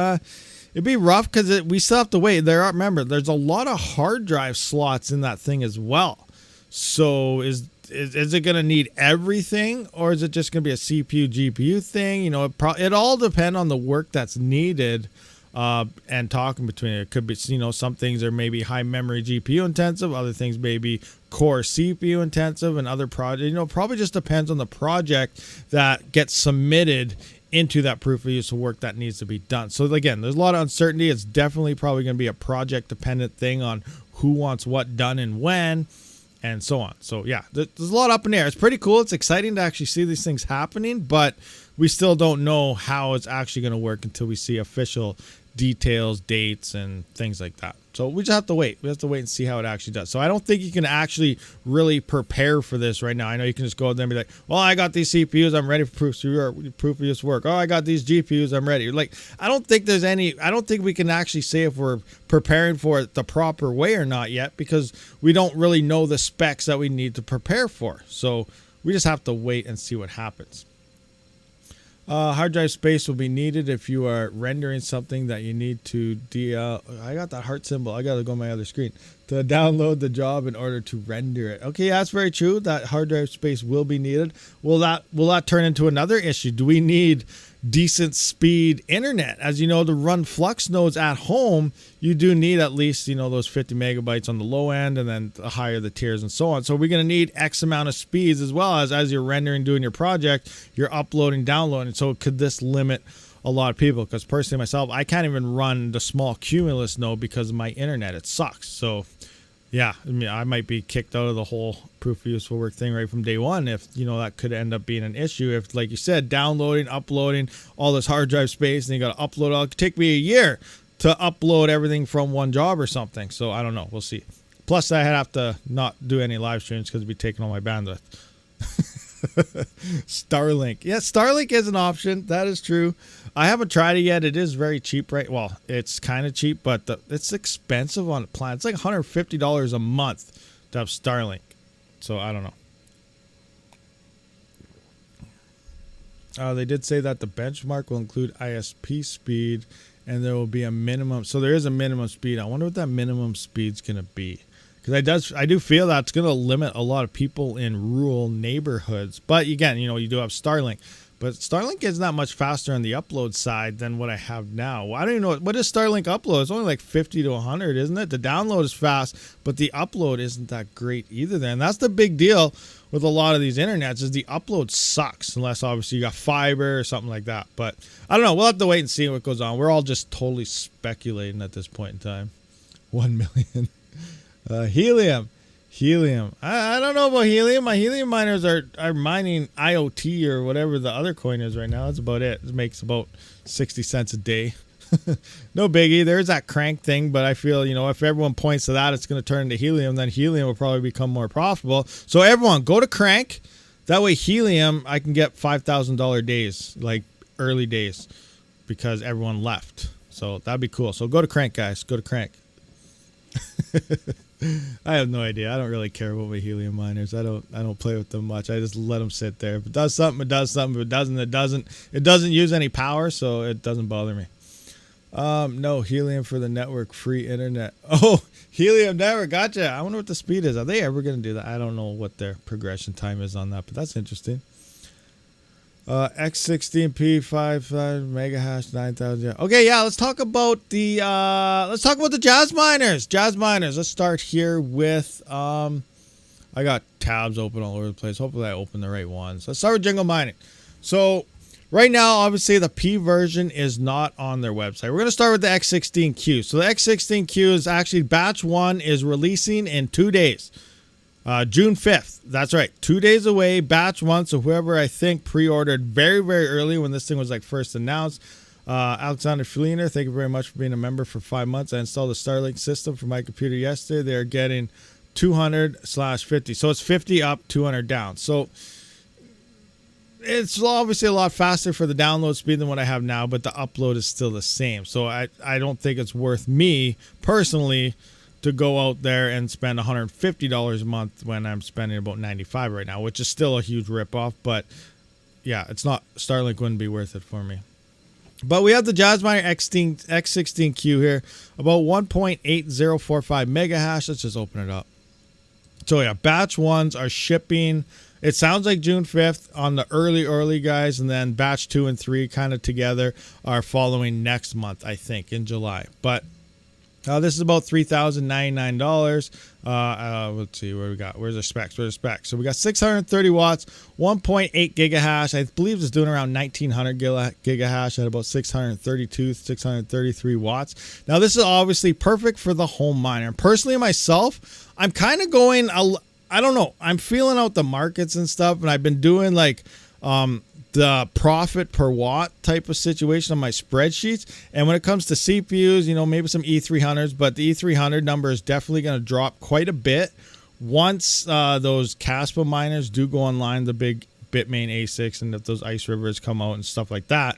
Speaker 2: It'd be rough because we still have to wait. Remember, there's a lot of hard drive slots in that thing as well. So is it going to need everything, or is it just going to be a CPU GPU thing? You know, it all depends on the work that's needed. And talking between it could be, you know, some things are maybe high memory GPU intensive, other things maybe core CPU intensive, and other projects, you know, probably just depends on the project that gets submitted into that proof of useful work that needs to be done. So again, there's a lot of uncertainty. It's definitely probably going to be a project dependent thing on who wants what done and when, and so on. So yeah, there's a lot up in the air. It's pretty cool. It's exciting to actually see these things happening, but we still don't know how it's actually going to work until we see official details, dates, and things like that. So we just have to wait. We have to wait and see how it actually does. So I don't think you can actually really prepare for this right now. I know you can just go out there and be like, well, I got these CPUs, I'm ready for proof of use work. Oh, I got these GPUs, I'm ready. Like, I don't think we can actually say if we're preparing for it the proper way or not yet, because we don't really know the specs that we need to prepare for. So we just have to wait and see what happens. Hard drive space will be needed if you are rendering something that you need to I got that heart symbol. I got to go on my other screen to download the job in order to render it. Okay, that's very true. That hard drive space will be needed. Will that turn into another issue? Do we need decent speed internet? As you know, to run Flux nodes at home, you do need at least, you know, those 50 megabytes on the low end, and then the higher the tiers and so on. So we're going to need X amount of speeds, as well as you're rendering, doing your project, you're uploading, downloading. So could this limit a lot of people? Because personally myself, I can't even run the small Cumulus node because of my internet. It sucks. So yeah, I mean, I might be kicked out of the whole proof of useful work thing right from day one if, you know, that could end up being an issue. If, like you said, downloading, uploading all this hard drive space, and you got to upload it could take me a year to upload everything from one job or something. So I don't know. We'll see. Plus, I have to not do any live streams because it'd be taking all my bandwidth. Starlink. Yeah, Starlink is an option. That is true. I haven't tried it yet. It is very cheap, right? Well, it's kind of cheap, but it's expensive on the plan. It's like $150 a month to have Starlink. So I don't know. They did say that the benchmark will include ISP speed, and there will be a minimum. So there is a minimum speed. I wonder what that minimum speed's going to be. Because I do feel that's going to limit a lot of people in rural neighborhoods. But again, you know, you do have Starlink. But Starlink is not much faster on the upload side than what I have now. I don't even know. What does Starlink upload? It's only like 50 to 100, isn't it? The download is fast, but the upload isn't that great either. And that's the big deal with a lot of these internets, is the upload sucks. Unless, obviously, you got fiber or something like that. But I don't know. We'll have to wait and see what goes on. We're all just totally speculating at this point in time. 1 million. Helium. I don't know about helium. My helium miners are mining IoT or whatever the other coin is right now. That's about it. It makes about 60 cents a day. No biggie. There's that crank thing, but I feel, you know, if everyone points to that, it's going to turn into helium. Then helium will probably become more profitable. So everyone, go to crank. That way, helium, I can get $5,000 days, like early days, because everyone left. So that'd be cool. So go to crank, guys. Go to crank. I have no idea. I don't really care about my helium miners. I don't play with them much. I just let them sit there. If it does something, it does something. If it doesn't, it doesn't. It doesn't use any power, so it doesn't bother me. No, helium for the network, free internet. Oh, helium network, gotcha. I wonder what the speed is. Are they ever going to do that? I don't know what their progression time is on that, but that's interesting. X16P 55 megahash 9000. Okay, yeah, let's talk about the Jasminers. Jasminers. Let's start here with I got tabs open all over the place. Hopefully I open the right ones. Let's start with Jingle Mining. So right now, obviously, the P version is not on their website. We're going to start with the X16Q. So the X16Q is actually batch 1 is releasing in 2 days. June 5th. That's right. 2 days away, batch 1. So whoever I think pre-ordered very, very early when this thing was like first announced. Alexander Fleener, thank you very much for being a member for 5 months. I installed the Starlink system for my computer yesterday. They're getting 200/50. So it's 50 up, 200 down. So it's obviously a lot faster for the download speed than what I have now, but the upload is still the same. So I don't think it's worth me personally to go out there and spend $150 a month when I'm spending about $95 right now, which is still a huge ripoff. But yeah, it's not, Starlink wouldn't be worth it for me. But we have the Jasminer X16Q here, about 1.8045 megahash. Let's just open it up. So yeah, batch 1s are shipping. It sounds like June 5th on the early guys, and then batch 2 and 3 kind of together are following next month, I think, in July. But this is about $3,099. Let's see where we got. Where's the specs? Where's the specs? So we got 630 watts, 1.8 gigahash. I believe it's doing around 1900 gigahash at about 633 watts. Now this is obviously perfect for the home miner. And personally, myself, I'm kind of going. I don't know. I'm feeling out the markets and stuff, and I've been doing like the profit per watt type of situation on my spreadsheets. And when it comes to CPUs, maybe some E300s, but the E300 number is definitely going to drop quite a bit once those Caspa miners do go online, the big Bitmain ASICs, and if those Ice Rivers come out and stuff like that.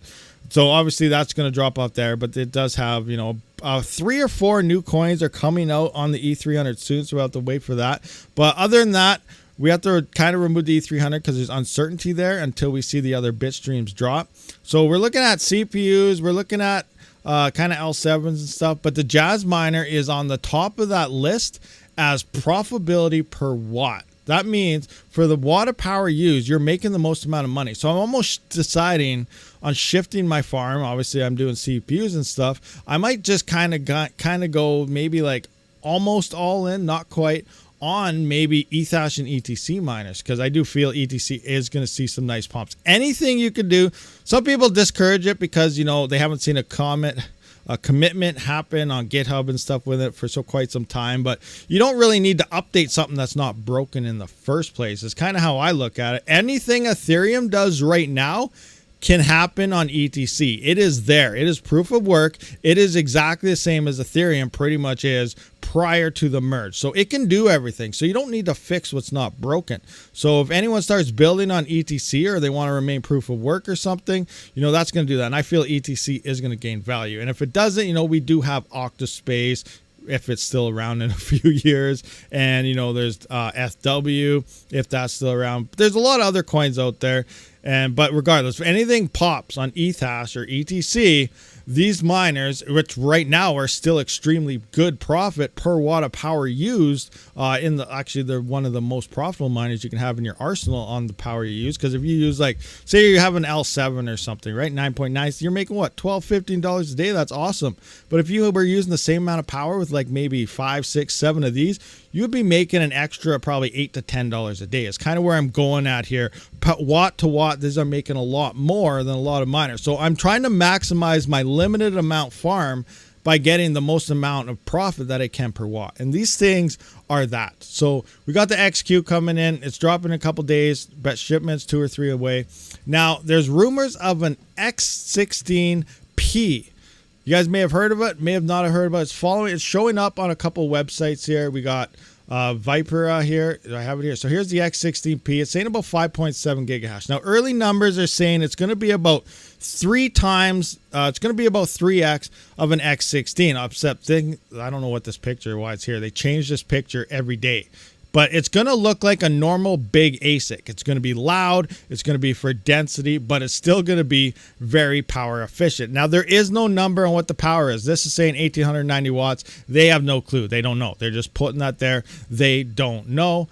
Speaker 2: So obviously that's going to drop off there, but it does have, 3 or 4 new coins are coming out on the E300 soon, so we'll have to wait for that. But other than that, we have to kind of remove the E300 because there's uncertainty there until we see the other bit streams drop. So we're looking at CPUs, we're looking at kind of L7s and stuff, but the Jasminer is on the top of that list as profitability per watt. That means for the watt of power used, you're making the most amount of money. So I'm almost deciding on shifting my farm. Obviously, I'm doing CPUs and stuff. I might just kind of go maybe like almost all in, not quite, on maybe Ethash and ETC miners, because I do feel ETC is going to see some nice pumps. Anything you could do. Some people discourage it because they haven't seen a commitment happen on GitHub and stuff with it for quite some time, but you don't really need to update something that's not broken in the first place. It's kind of how I look at it. Anything Ethereum does right now can happen on ETC. It is there. It is proof of work. It is exactly the same as Ethereum pretty much is prior to the merge. So it can do everything. So you don't need to fix what's not broken. So if anyone starts building on ETC or they want to remain proof of work or something, that's going to do that. And I feel ETC is going to gain value. And if it doesn't, we do have Octospace, if it's still around in a few years, and there's FW, if that's still around. There's a lot of other coins out there, but regardless, if anything pops on Ethash or ETC, these miners, which right now are still extremely good profit per watt of power used, they're one of the most profitable miners you can have in your arsenal on the power you use. Because if you use, like, say you have an L7 or something, right, 9.9, so you're making what, $12-15 a day. That's awesome. But if you were using the same amount of power with like maybe 5, 6, 7 of these, you would be making an extra probably $8 to $10 a day. It's kind of where I'm going at here. Watt to watt, these are making a lot more than a lot of miners. So I'm trying to maximize my limited amount farm by getting the most amount of profit that I can per watt. And these things are that. So we got the XQ coming in. It's dropping in a couple days. Bet shipments 2 or 3 away. Now, there's rumors of an X16P. You guys may have heard of it, may have not heard about it. It's showing up on a couple websites here. We got Viper here. I have it here. So here's the X16P. It's saying about 5.7 gigahash. Now, early numbers are saying it's going to be about 3 times. It's going to be about 3x of an X16. Except I don't know what this picture, why it's here. They change this picture every day. But it's going to look like a normal big ASIC. It's going to be loud. It's going to be for density, but it's still going to be very power efficient. Now, there is no number on what the power is. This is saying 1890 watts. They have no clue. They don't know. They're just putting that there. They don't know.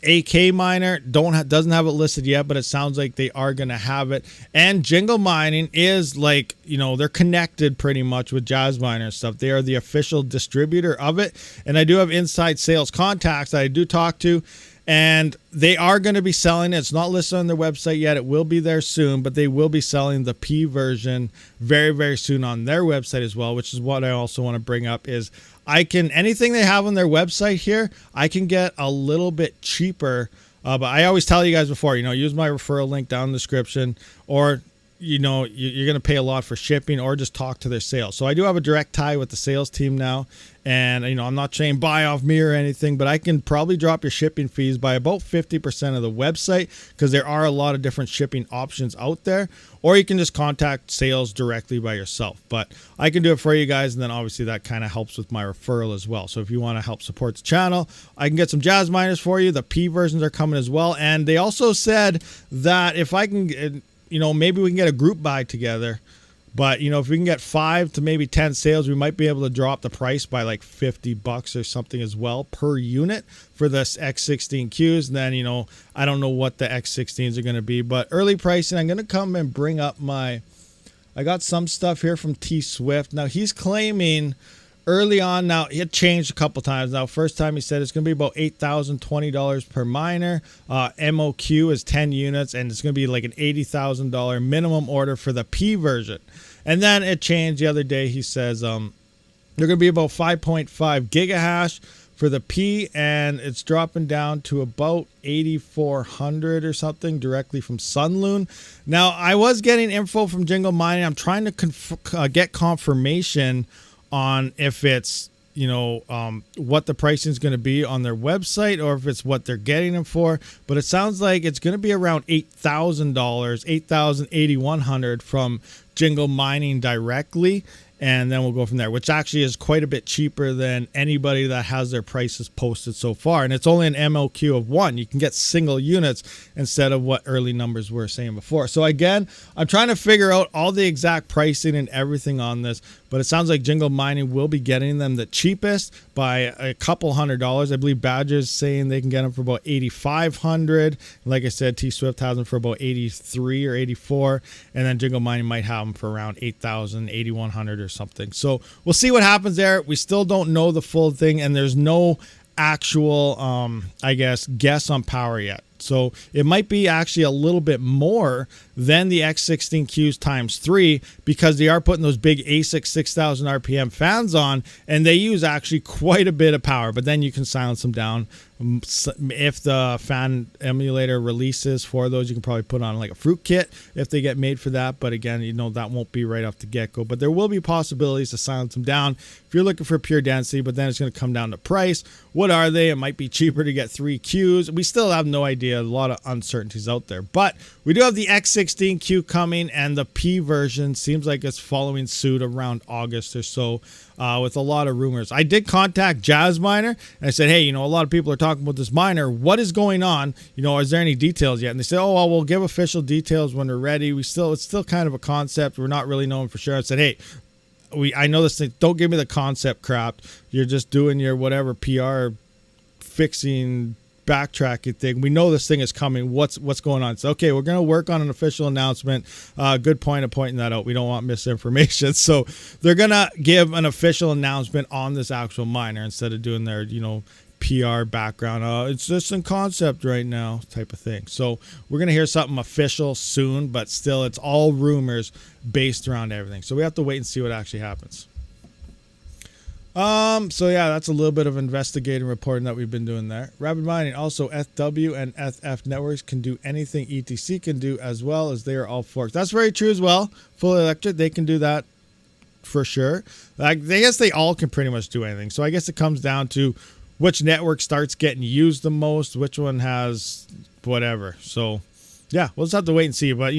Speaker 2: AK Miner doesn't have it listed yet, but it sounds like they are going to have it. And Jingle Mining is like, you know, they're connected pretty much with Jasminer and stuff. They are the official distributor of it. And I do have inside sales contacts that I do talk to, and they are going to be selling it. It's not listed on their website yet. It will be there soon, but they will be selling the P version very, very soon on their website as well, which is what I also want to bring up is anything they have on their website here, I can get a little bit cheaper. But I always tell you guys before, you know, use my referral link down in the description, or, you know, you're going to pay a lot for shipping, or just talk to their sales. So I do have a direct tie with the sales team now. And, you know, I'm not saying buy off me or anything, but I can probably drop your shipping fees by about 50% of the website, because there are a lot of different shipping options out there. Or you can just contact sales directly by yourself. But I can do it for you guys, and then obviously that kind of helps with my referral as well. So if you want to help support the channel, I can get some Jasminers for you. The P versions are coming as well. And they also said that if I can, you know, maybe we can get a group buy together. But, you know, if we can get 5 to maybe 10 sales, we might be able to drop the price by like $50 or something as well per unit for this X16Qs. And then, you know, I don't know what the X16s are going to be, but early pricing, I'm going to come and bring up I got some stuff here from T Swift. Now, he's claiming early on, now it changed a couple times. Now, first time he said it's going to be about $8,020 per miner. MOQ is 10 units, and it's going to be like an $80,000 minimum order for the P version. And then it changed the other day. He says they're going to be about 5.5 gigahash for the P, and it's dropping down to about 8,400 or something directly from Sunloon. Now, I was getting info from Jingle Mining. I'm trying to get confirmation on if it's, you know, what the pricing is going to be on their website, or if it's what they're getting them for. But it sounds like it's going to be around $8,000, $8,100 from Jingle Mining directly. And then we'll go from there, which actually is quite a bit cheaper than anybody that has their prices posted so far. And it's only an MOQ of 1. You can get single units instead of what early numbers were saying before. So again, I'm trying to figure out all the exact pricing and everything on this, but it sounds like Jingle Mining will be getting them the cheapest by a couple $100. I believe Badger's saying they can get them for about $8,500. Like I said, T Swift has them for about $83 or $84, and then Jingle Mining might have them for around $8,000, $8,100 or something. So we'll see what happens there. We still don't know the full thing, and there's no actual I guess on power yet. So it might be actually a little bit more than the X16Qs times 3, because they are putting those big ASIC 6,000 RPM fans on, and they use actually quite a bit of power, but then you can silence them down. If the fan emulator releases for those, you can probably put on like a fruit kit if they get made for that. But again, you know, that won't be right off the get-go, but there will be possibilities to silence them down if you're looking for pure density. But then it's going to come down to price. What are they? It might be cheaper to get 3 Qs. We still have no idea. A lot of uncertainties out there, but we do have the X16Q coming, and the P version seems like it's following suit around August or so, with a lot of rumors. I did contact Jasminer, and I said, hey, you know, a lot of people are talking about this miner. What is going on? You know, is there any details yet? And they said, oh, well, we'll give official details when we're ready. It's still kind of a concept. We're not really knowing for sure. I said, hey, I know this thing. Don't give me the concept crap. You're just doing your whatever PR fixing backtracking thing. We know this thing is coming. What's going on? So okay, we're going to work on an official announcement. Good point of pointing that out. We don't want misinformation. So they're going to give an official announcement on this actual miner instead of doing their, you know, PR background. It's just in concept right now type of thing. So we're going to hear something official soon, but still it's all rumors based around everything. So we have to wait and see what actually happens. So yeah, that's a little bit of investigating reporting that we've been doing there. RabidMining, also FW and FF networks can do anything ETC can do, as well as they are all forks. That's very true as well. Fully electric, they can do that for sure. Like, I guess they all can pretty much do anything. So I guess it comes down to which network starts getting used the most, which one has whatever. So yeah, we'll just have to wait and see. But,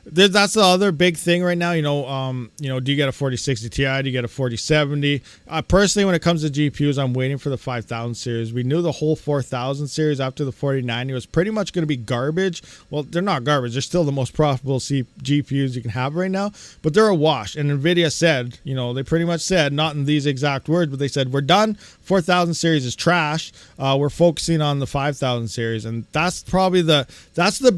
Speaker 2: that's the other big thing right now. Do you get a 4060 Ti? Do you get a 4070? Personally, when it comes to GPUs, I'm waiting for the 5000 series. We knew the whole 4000 series after the 4090 was pretty much going to be garbage. Well, they're not garbage. They're still the most profitable GPUs you can have right now. But they're a wash. And NVIDIA said, they pretty much said, not in these exact words, but they said, we're done. 4000 series is trash. We're focusing on the 5000 series. And that's probably the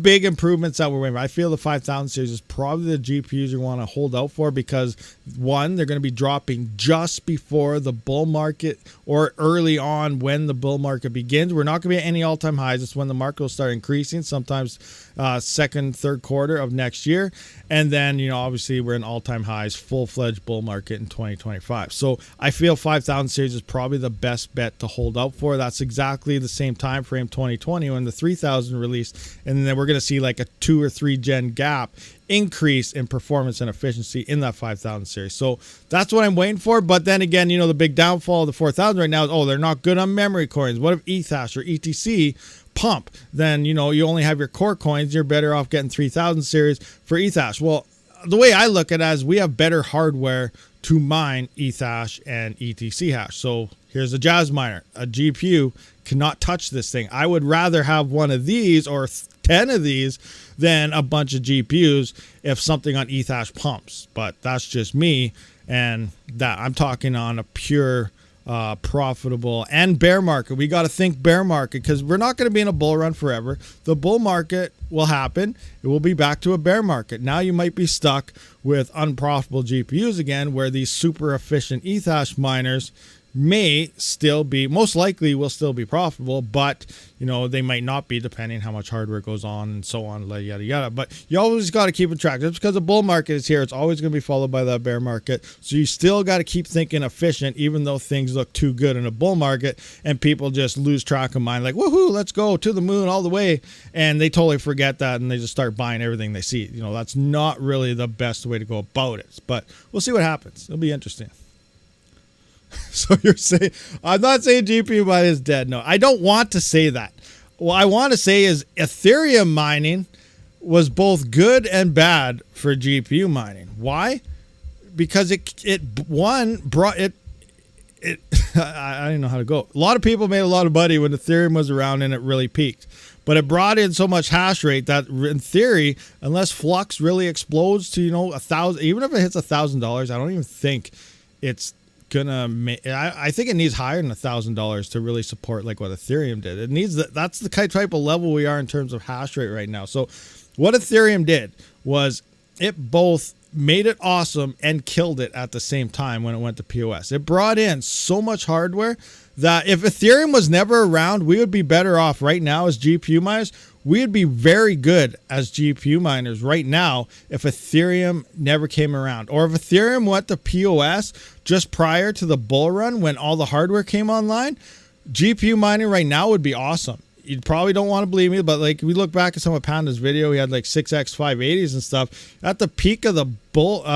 Speaker 2: big improvements that we're waiting for. I feel the 5000 series is probably the GPUs you want to hold out for because, one, they're going to be dropping just before the bull market or early on when the bull market begins. We're not going to be at any all-time highs. It's when the market will start increasing, sometimes second, third quarter of next year. And then, obviously we're in all-time highs, full-fledged bull market in 2025. So I feel 5000 series is probably the best bet to hold out for. That's exactly the same time frame 2020 when the 3000 released, and then we're going to see like a 2 or 3 gen gap increase in performance and efficiency in that 5000 series. So that's what I'm waiting for. But then again, the big downfall of the 4000 right now is, they're not good on memory coins. What if ETH or ETC pump? Then, you only have your core coins. You're better off getting 3000 series for ETH. Well, the way I look at it is we have better hardware to mine ETH and ETC hash. So here's a Jasminer. A GPU cannot touch this thing. I would rather have one of these or 10 of these than a bunch of GPUs if something on ETH hash pumps. But that's just me, and that I'm talking on a pure profitable and bear market. We got to think bear market because we're not going to be in a bull run forever. The bull market will happen. It will be back to a bear market. Now you might be stuck with unprofitable GPUs again, where these super efficient ETH hash miners may still be, most likely will still be profitable, but they might not be depending how much hardware goes on and so on, yada yada. But you always got to keep in track. Just because the bull market is here, it's always going to be followed by that bear market. So you still got to keep thinking efficient, even though things look too good in a bull market and people just lose track of mind, like, woohoo, let's go to the moon all the way, and they totally forget that and they just start buying everything they see. That's not really the best way to go about it, but we'll see what happens. It'll be interesting. So you're saying, I'm not saying GPU mining is dead. No, I don't want to say that. What I want to say is Ethereum mining was both good and bad for GPU mining. Why? Because it brought it I don't know how to go. A lot of people made a lot of money when Ethereum was around and it really peaked. But it brought in so much hash rate that in theory, unless FLUX really explodes to, 1,000, even if it hits $1,000, I don't even think it's gonna make, I think it needs higher than $1,000 to really support like what Ethereum did. It needs that's the type of level we are in terms of hash rate right now. So what Ethereum did was it both made it awesome and killed it at the same time when it went to POS. It brought in so much hardware that if Ethereum was never around, we would be better off right now as GPU miners. We would be very good as GPU miners right now if Ethereum never came around. Or if Ethereum went to POS just prior to the bull run when all the hardware came online, GPU mining right now would be awesome. You probably don't want to believe me, but like we look back at some of Panda's video, he had like 6x 580s and stuff. At the peak of the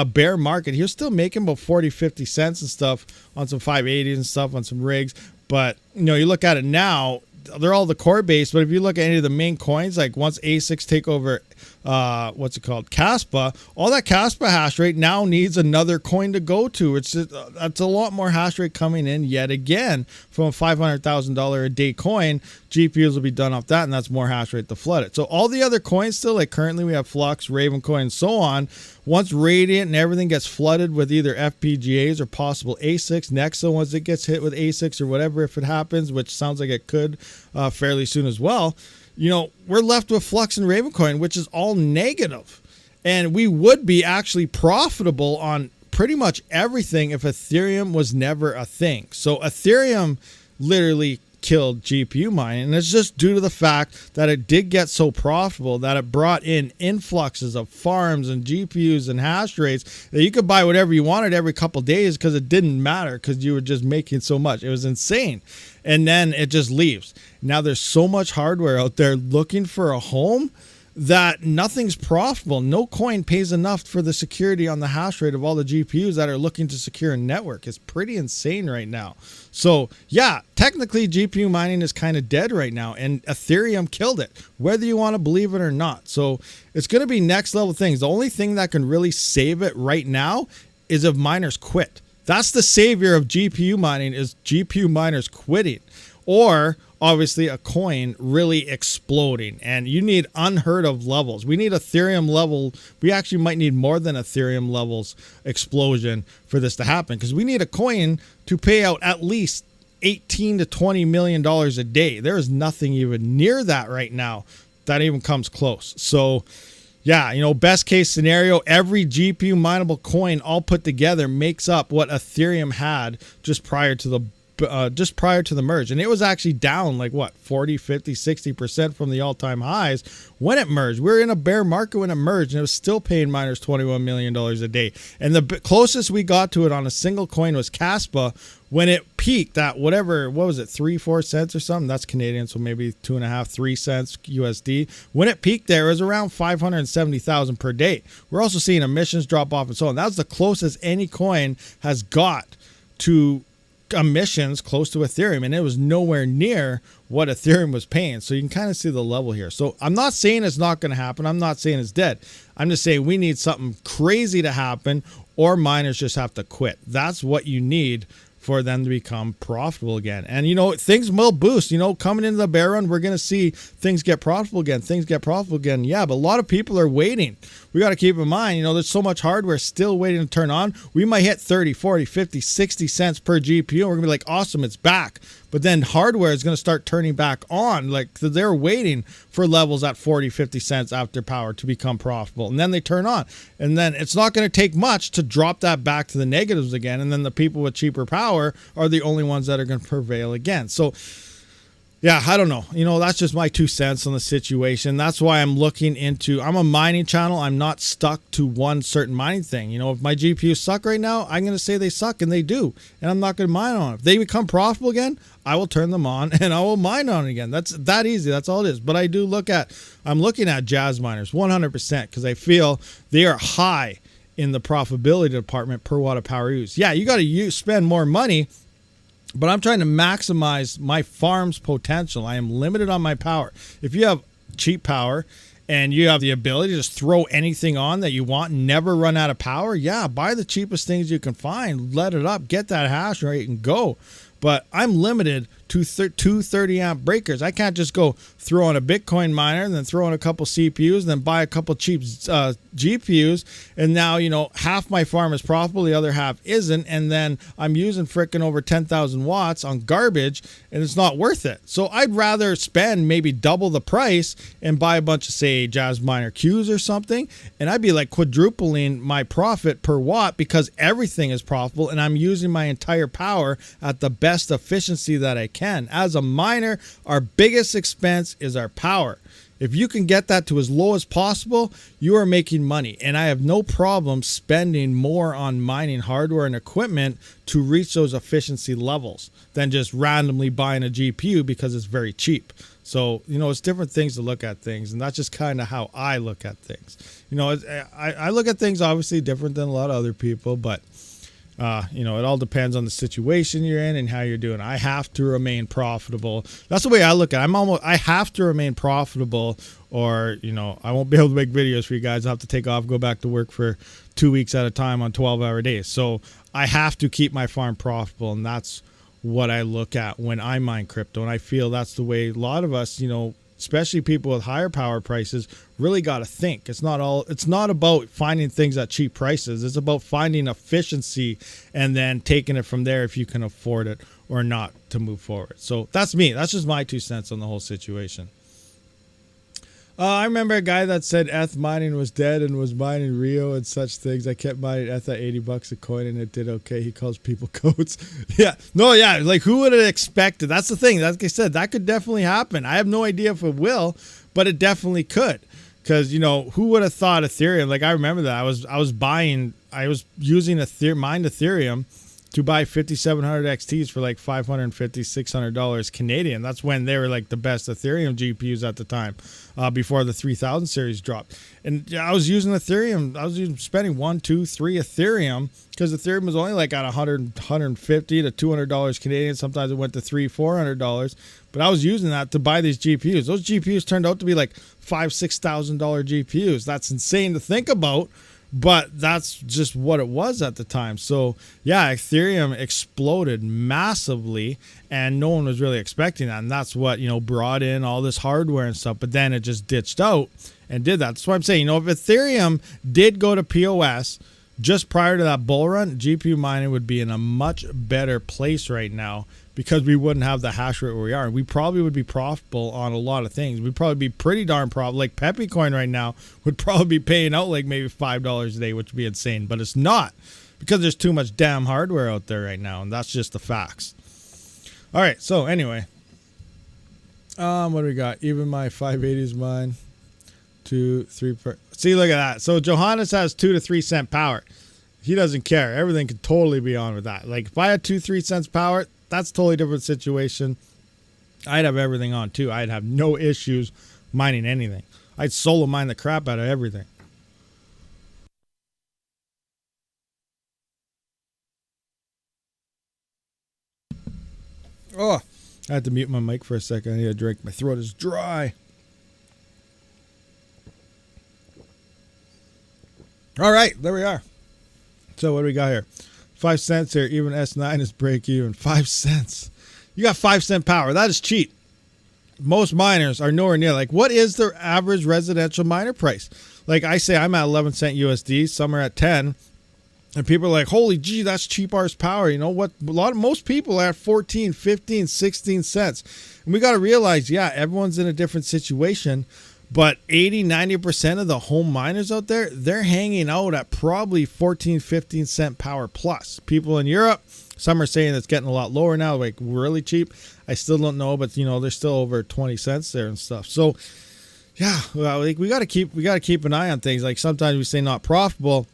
Speaker 2: bear market, he was still making about 40, 50 cents and stuff on some 580s and stuff on some rigs. But, you look at it now, they're all the core based, but if you look at any of the main coins, like once ASICs take over, Caspa, all that Caspa hash rate now needs another coin to go to. It's a lot more hash rate coming in yet again from a $500,000 a day coin. GPUs will be done off that, and that's more hash rate to flood it. So all the other coins still, like currently we have FLUX, Ravencoin, and so on. Once Radiant and everything gets flooded with either FPGAs or possible ASICs, Nexa, once it gets hit with ASICs or whatever, if it happens, which sounds like it could fairly soon as well, we're left with FLUX and Ravencoin, which is all negative. And we would be actually profitable on pretty much everything if Ethereum was never a thing. So Ethereum literally killed GPU mining, and it's just due to the fact that it did get so profitable that it brought in influxes of farms and GPUs and hash rates that you could buy whatever you wanted every couple days because it didn't matter because you were just making so much. It was insane. And then it just leaves. Now there's so much hardware out there looking for a home that nothing's profitable. No coin pays enough for the security on the hash rate of all the GPUs that are looking to secure a network. It's pretty insane right now. So yeah, technically GPU mining is kind of dead right now, and Ethereum killed it, whether you want to believe it or not. So it's going to be next level things. The only thing that can really save it right now is if miners quit. That's the savior of GPU mining, is GPU miners quitting, or obviously a coin really exploding. And you need unheard of levels. We need Ethereum level. We actually might need more than Ethereum levels explosion for this to happen, because we need a coin to pay out at least $18 to $20 million a day. There is nothing even near that right now that even comes close. So yeah, you know, best case scenario, every GPU mineable coin all put together makes up what Ethereum had just prior to the merge. And it was actually down like what, 40, 50, 60% from the all-time highs when it merged. We were in a bear market when it merged, and it was still paying miners $21 million a day. And the closest we got to it on a single coin was Caspa, when it peaked at whatever, what was it, 3-4 cents or something? That's Canadian, so maybe 2.5-3 cents USD. When it peaked there, it was around 570,000 per day. We're also seeing emissions drop off and so on. That was the closest any coin has got to emissions close to Ethereum, and it was nowhere near what Ethereum was paying. So you can kind of see the level here. So I'm not saying it's not going to happen. I'm not saying it's dead. I'm just saying we need something crazy to happen, or miners just have to quit. That's what you need for them to become profitable again. And, you know, things will boost. You know, coming into the bear run, we're going to see things get profitable again. Things get profitable again. Yeah, but a lot of people are waiting. We got to keep in mind, you know, there's so much hardware still waiting to turn on. We might hit 30, 40, 50, 60 cents per GPU. And we're going to be like, awesome, it's back. But then hardware is going to start turning back on. Like, they're waiting for levels at 40, 50 cents after power to become profitable. And then they turn on. And then it's not going to take much to drop that back to the negatives again. And then the people with cheaper power are the only ones that are going to prevail again. So yeah, I don't know. You know, that's just my 2 cents on the situation. That's why I'm looking into, I'm a mining channel. I'm not stuck to one certain mining thing. You know, if my GPUs suck right now, I'm going to say they suck, and they do. And I'm not going to mine on it. If they become profitable again, I will turn them on and I will mine on it again. That's that easy. That's all it is. But I do I'm looking at Jasminers 100%, because I feel they are high in the profitability department per watt of power used. Yeah, you got to spend more money, but I'm trying to maximize my farm's potential. I am limited on my power. If you have cheap power and you have the ability to just throw anything on that you want and never run out of power, yeah, buy the cheapest things you can find, let it up, get that hash rate and go. But I'm limited to 230 amp breakers. I can't just go throw on a Bitcoin miner and then throw on a couple CPUs and then buy a couple cheap GPUs. And now, you know, half my farm is profitable, the other half isn't. And then I'm using frickin' over 10,000 watts on garbage, and it's not worth it. So I'd rather spend maybe double the price and buy a bunch of, say, Jasminer Qs or something. And I'd be like quadrupling my profit per watt, because everything is profitable and I'm using my entire power at the best efficiency that I can. As a miner, our biggest expense is our power. If you can get that to as low as possible, you are making money. And I have no problem spending more on mining hardware and equipment to reach those efficiency levels than just randomly buying a GPU because it's very cheap. So, you know, it's different things to look at things, and that's just kind of how I look at things. You know, I look at things obviously different than a lot of other people, but you know, it all depends on the situation you're in and how you're doing. I have to remain profitable. That's the way I look at it. I have to remain profitable, or, you know, I won't be able to make videos for you guys. I'll have to take off, go back to work for 2 weeks at a time on 12-hour days. So I have to keep my farm profitable, and that's what I look at when I mine crypto. And I feel that's the way a lot of us, you know, especially people with higher power prices, really got to think. It's not about finding things at cheap prices. It's about finding efficiency and then taking it from there if you can afford it or not to move forward. So that's me. That's just my 2 cents on the whole situation. I remember a guy that said ETH mining was dead and was mining Rio and such things. I kept mining ETH at $80 a coin and it did okay. He calls people goats. Yeah. No, yeah. Like, who would have expected? That's the thing. Like I said, that could definitely happen. I have no idea if it will, but it definitely could. Because, you know, who would have thought Ethereum? Like, I remember that. I was using mined Ethereum, to buy 5700 XTs for like $550, $600 Canadian. That's when they were like the best Ethereum GPUs at the time, before the 3000 series dropped. And I was using Ethereum. I was spending 1, 2, 3 Ethereum, because Ethereum was only like at $100, $150 to $200 Canadian. Sometimes it went to $300, $400. But I was using that to buy these GPUs. Those GPUs turned out to be like $5,000, $6,000 GPUs. That's insane to think about, but that's just what it was at the time. So yeah, Ethereum exploded massively, and no one was really expecting that. And that's what, brought in all this hardware and stuff. But then it just ditched out and did that. That's why I'm saying, if Ethereum did go to POS just prior to that bull run, GPU mining would be in a much better place right now, because we wouldn't have the hash rate where we are. We probably would be profitable on a lot of things. We'd probably be pretty darn profitable. Like Pepe Coin right now would probably be paying out like maybe $5 a day, which would be insane. But it's not, because there's too much damn hardware out there right now, and that's just the facts. All right, so anyway, what do we got? Even my 580s mine, 2, 3. See, look at that. So Johannes has 2 to 3 cent power. He doesn't care. Everything could totally be on with that. Like if I had 2, 3 cents power, that's a totally different situation. I'd have everything on too. I'd have no issues mining anything. I'd solo mine the crap out of everything. Oh, I had to mute my mic for a second. I need a drink. My throat is dry. All right, there we are. So what do we got here? 5 cents here. Even S9 is break even. 5 cents. You got 5 cent power. That is cheap. Most miners are nowhere near. Like, what is their average residential miner price? Like I say, I'm at 11 cent USD. Some are at 10. And people are like, holy gee, that's cheap arse power. You know what? Most people are at 14, 15, 16 cents. And we got to realize, yeah, everyone's in a different situation. But 80, 90% of the home miners out there, they're hanging out at probably 14, 15 cent power plus. People in Europe, some are saying it's getting a lot lower now, like really cheap. I still don't know, but they're still over 20 cents there and stuff. So yeah, well, like we got to keep an eye on things. Like sometimes we say not profitable.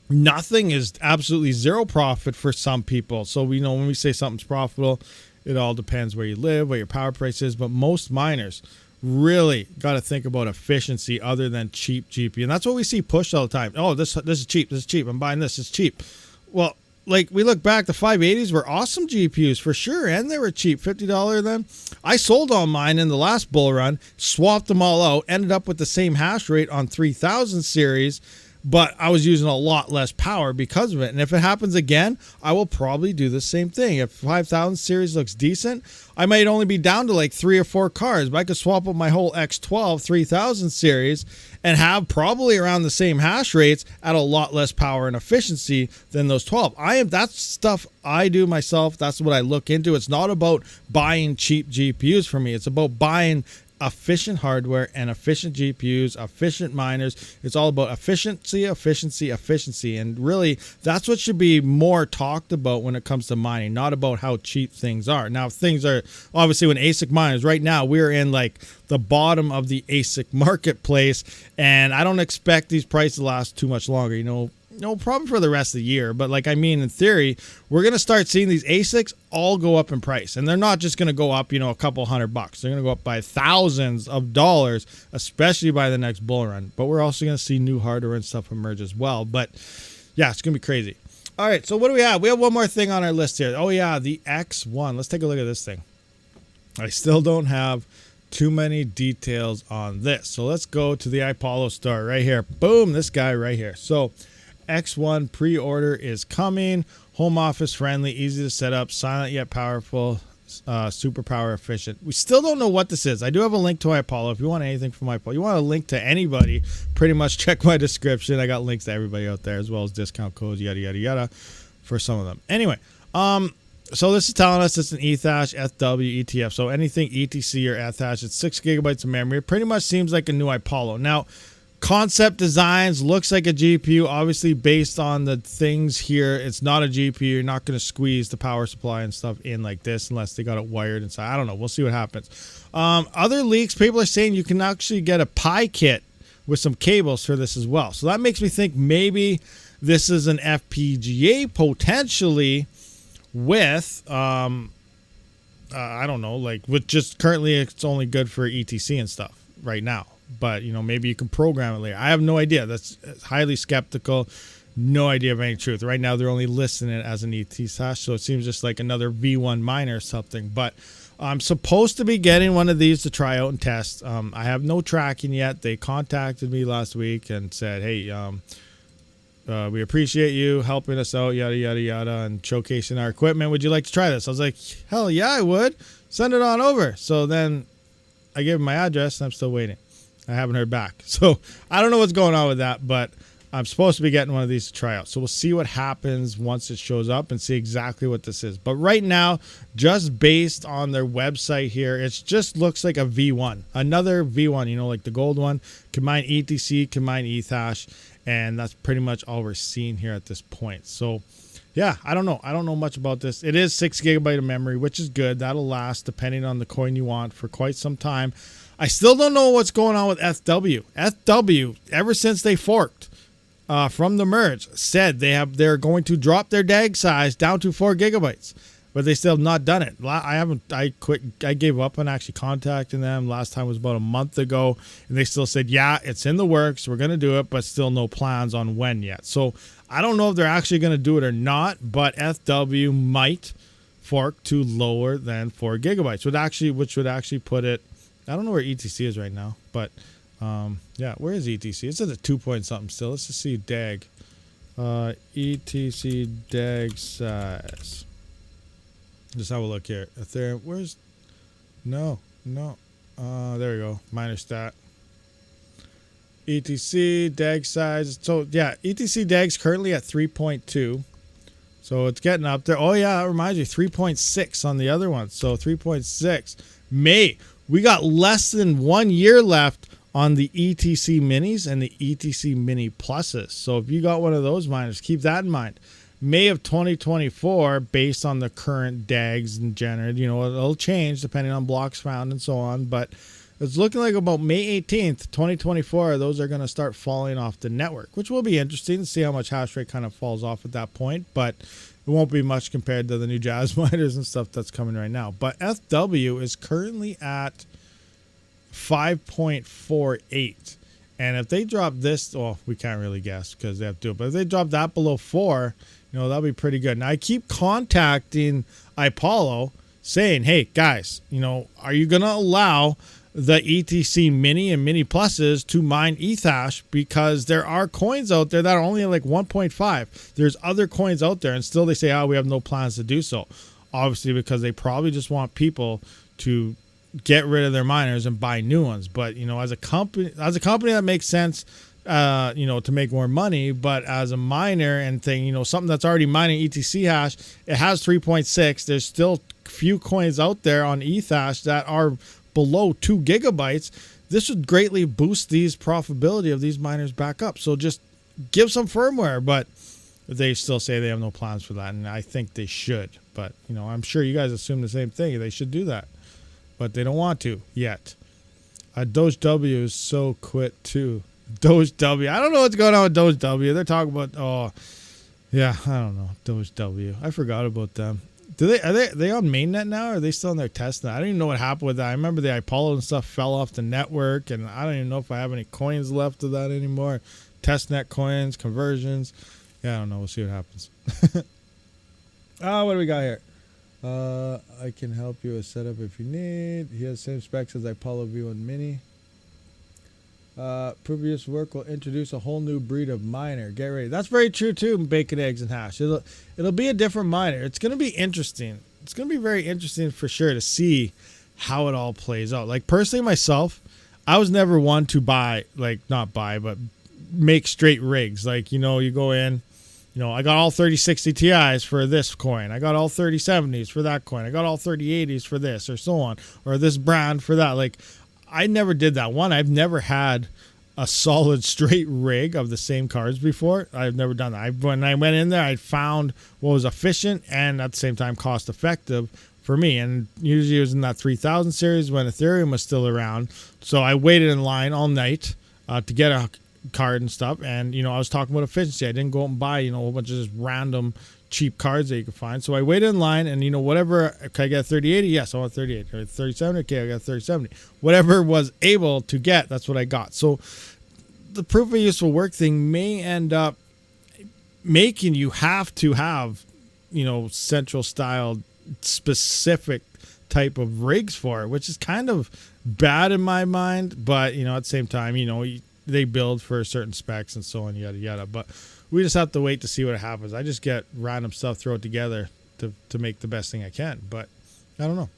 Speaker 2: Nothing is absolutely zero profit for some people. So we know when we say something's profitable, it all depends where you live, what your power price is. But most miners really got to think about efficiency other than cheap GPU. And that's what we see pushed all the time. Oh, this is cheap. This is cheap. I'm buying this. It's cheap. Well, like we look back, the 580s were awesome GPUs for sure. And they were cheap, $50 then. I sold all mine in the last bull run, swapped them all out, ended up with the same hash rate on 3000 series, but I was using a lot less power because of it. And if it happens again, I will probably do the same thing. If 5000 series looks decent, I might only be down to like 3 or 4 cars, but I could swap up my whole X12 3000 series and have probably around the same hash rates at a lot less power and efficiency than those 12. That's stuff I do myself. That's what I look into. It's not about buying cheap GPUs for me. It's about buying efficient hardware and efficient GPUs, efficient miners. It's all about efficiency, efficiency, efficiency. And really, that's what should be more talked about when it comes to mining, not about how cheap things are. Now, things are obviously when ASIC miners, right now, we're in like the bottom of the ASIC marketplace, and I don't expect these prices to last too much longer. No problem for the rest of the year, but in theory, we're going to start seeing these ASICs all go up in price, and they're not just going to go up, a couple $100. They're going to go up by thousands of dollars, especially by the next bull run. But we're also going to see new hardware and stuff emerge as well. But yeah, it's going to be crazy. All right, so what do we have? We have one more thing on our list here. Oh yeah, the X1. Let's take a look at this thing. I still don't have too many details on this. So let's go to the Ipollo store right here. Boom, this guy right here. So X1 pre-order is coming. Home office friendly, easy to set up, silent yet powerful, super power efficient. We still don't know what this is. I do have a link to Ipollo. If you want anything from Ipollo, you want a link to anybody, pretty much check my description. I got links to everybody out there as well as discount codes, yada, yada, yada, for some of them. Anyway, so this is telling us it's an ethash, FW, ETF. So anything ETC or ethash, it's 6 gigabytes of memory. It pretty much seems like a new Ipollo. Now, concept designs looks like a GPU, obviously based on the things here. It's not a GPU. You're not going to squeeze the power supply and stuff in like this unless they got it wired inside. I don't know. We'll see what happens. Other leaks, people are saying you can actually get a Pi kit with some cables for this as well. So that makes me think maybe this is an FPGA potentially with I don't know, like with just currently it's only good for ETC and stuff right now. But maybe you can program it later. I have no idea. That's highly skeptical. No idea of any truth. Right now they're only listing it as an ET hash, so it seems just like another V1 miner or something. But I'm supposed to be getting one of these to try out and test. I have no tracking yet. They contacted me last week and said, hey, we appreciate you helping us out, yada, yada, yada, and showcasing our equipment. Would you like to try this? I was like, hell yeah, I would. Send it on over. So then I gave him my address, and I'm still waiting. I haven't heard back. So I don't know what's going on with that, but I'm supposed to be getting one of these to try out. So we'll see what happens once it shows up and see exactly what this is. But right now, just based on their website here, it just looks like a V1. Another V1, like the gold one. Can mine ETC, can mine Ethash. And that's pretty much all we're seeing here at this point. So yeah, I don't know. I don't know much about this. It is 6 GB of memory, which is good. That'll last, depending on the coin you want, for quite some time. I still don't know what's going on with FW. FW, ever since they forked from the merge, said they're going to drop their DAG size down to 4 GB, but they still have not done it. I gave up on actually contacting them. Last time was about a month ago, and they still said, yeah, it's in the works, we're going to do it, but still no plans on when yet. So I don't know if they're actually going to do it or not, but FW might fork to lower than 4 GB, which would actually put it, I don't know where ETC is right now, but yeah, where is ETC? It's at the 2 point something still. Let's just see DAG. ETC DAG size. Just have a look here. Ethereum, where's, no. There we go. Miner stat. ETC DAG size. So yeah, ETC DAG's currently at 3.2. So it's getting up there. Oh yeah, that reminds you, 3.6 on the other one. So 3.6. We got less than 1 year left on the ETC minis and the ETC mini pluses. So if you got one of those miners, keep that in mind. May of 2024, based on the current DAGs and generated, it'll change depending on blocks found and so on. But it's looking like about May 18th, 2024, those are going to start falling off the network, which will be interesting to see how much hash rate kind of falls off at that point. But it won't be much compared to the new Jasminers and stuff that's coming right now. But FW is currently at 5.48. And if they drop this, well, we can't really guess because they have to do it. But if they drop that below 4, that'll be pretty good. Now, I keep contacting Ipollo saying, hey, guys, are you going to allow the ETC mini and mini pluses to mine Ethash? Because there are coins out there that are only like 1.5. There's other coins out there, and still they say, we have no plans to do so. Obviously, because they probably just want people to get rid of their miners and buy new ones. But as a company that makes sense, to make more money. But as a miner and thing, something that's already mining ETC hash, it has 3.6. There's still few coins out there on Ethash that are below 2 GB. This would greatly boost these profitability of these miners back up. So just give some firmware, but they still say they have no plans for that, and I think they should. But I'm sure you guys assume the same thing. They should do that, but they don't want to yet. Doge W is so quit too. Doge W. I don't know what's going on with Doge W. They're talking about, I don't know. Doge W. I forgot about them. Are they on mainnet now, or are they still on their testnet? I don't even know what happened with that. I remember the Ipollo and stuff fell off the network, and I don't even know if I have any coins left of that anymore. Testnet coins, conversions. Yeah, I don't know. We'll see what happens. What do we got here? I can help you with setup if you need. He has the same specs as Ipollo V1 Mini. Previous work will introduce a whole new breed of miner. Get ready. That's very true too. Bacon, eggs, and hash. It'll be a different miner. It's going to be interesting. It's going to be very interesting for sure to see how it all plays out. Like personally myself, I was never one to but make straight rigs. Like, you go in, I got all 3060 Ti's for this coin. I got all 3070s for that coin. I got all 3080s for this, or so on, or this brand for that. Like, I never did that. I've never had a solid straight rig of the same cards before. I've never done that. When I went in there, I found what was efficient and at the same time cost effective for me. And usually it was in that 3000 series when Ethereum was still around. So I waited in line all night to get a card and stuff. And, I was talking about efficiency. I didn't go out and buy, a whole bunch of just random cheap cards that you can find. So I waited in line, and whatever, can I get a 3080? Yes, I want 3080. 3070? Okay, I got 3070. Whatever was able to get, that's what I got. So the proof of useful work thing may end up making you have to have, central style specific type of rigs for it, which is kind of bad in my mind. But, at the same time, they build for certain specs and so on, yada, yada. But we just have to wait to see what happens. I just get random stuff, throw it together to make the best thing I can. But I don't know.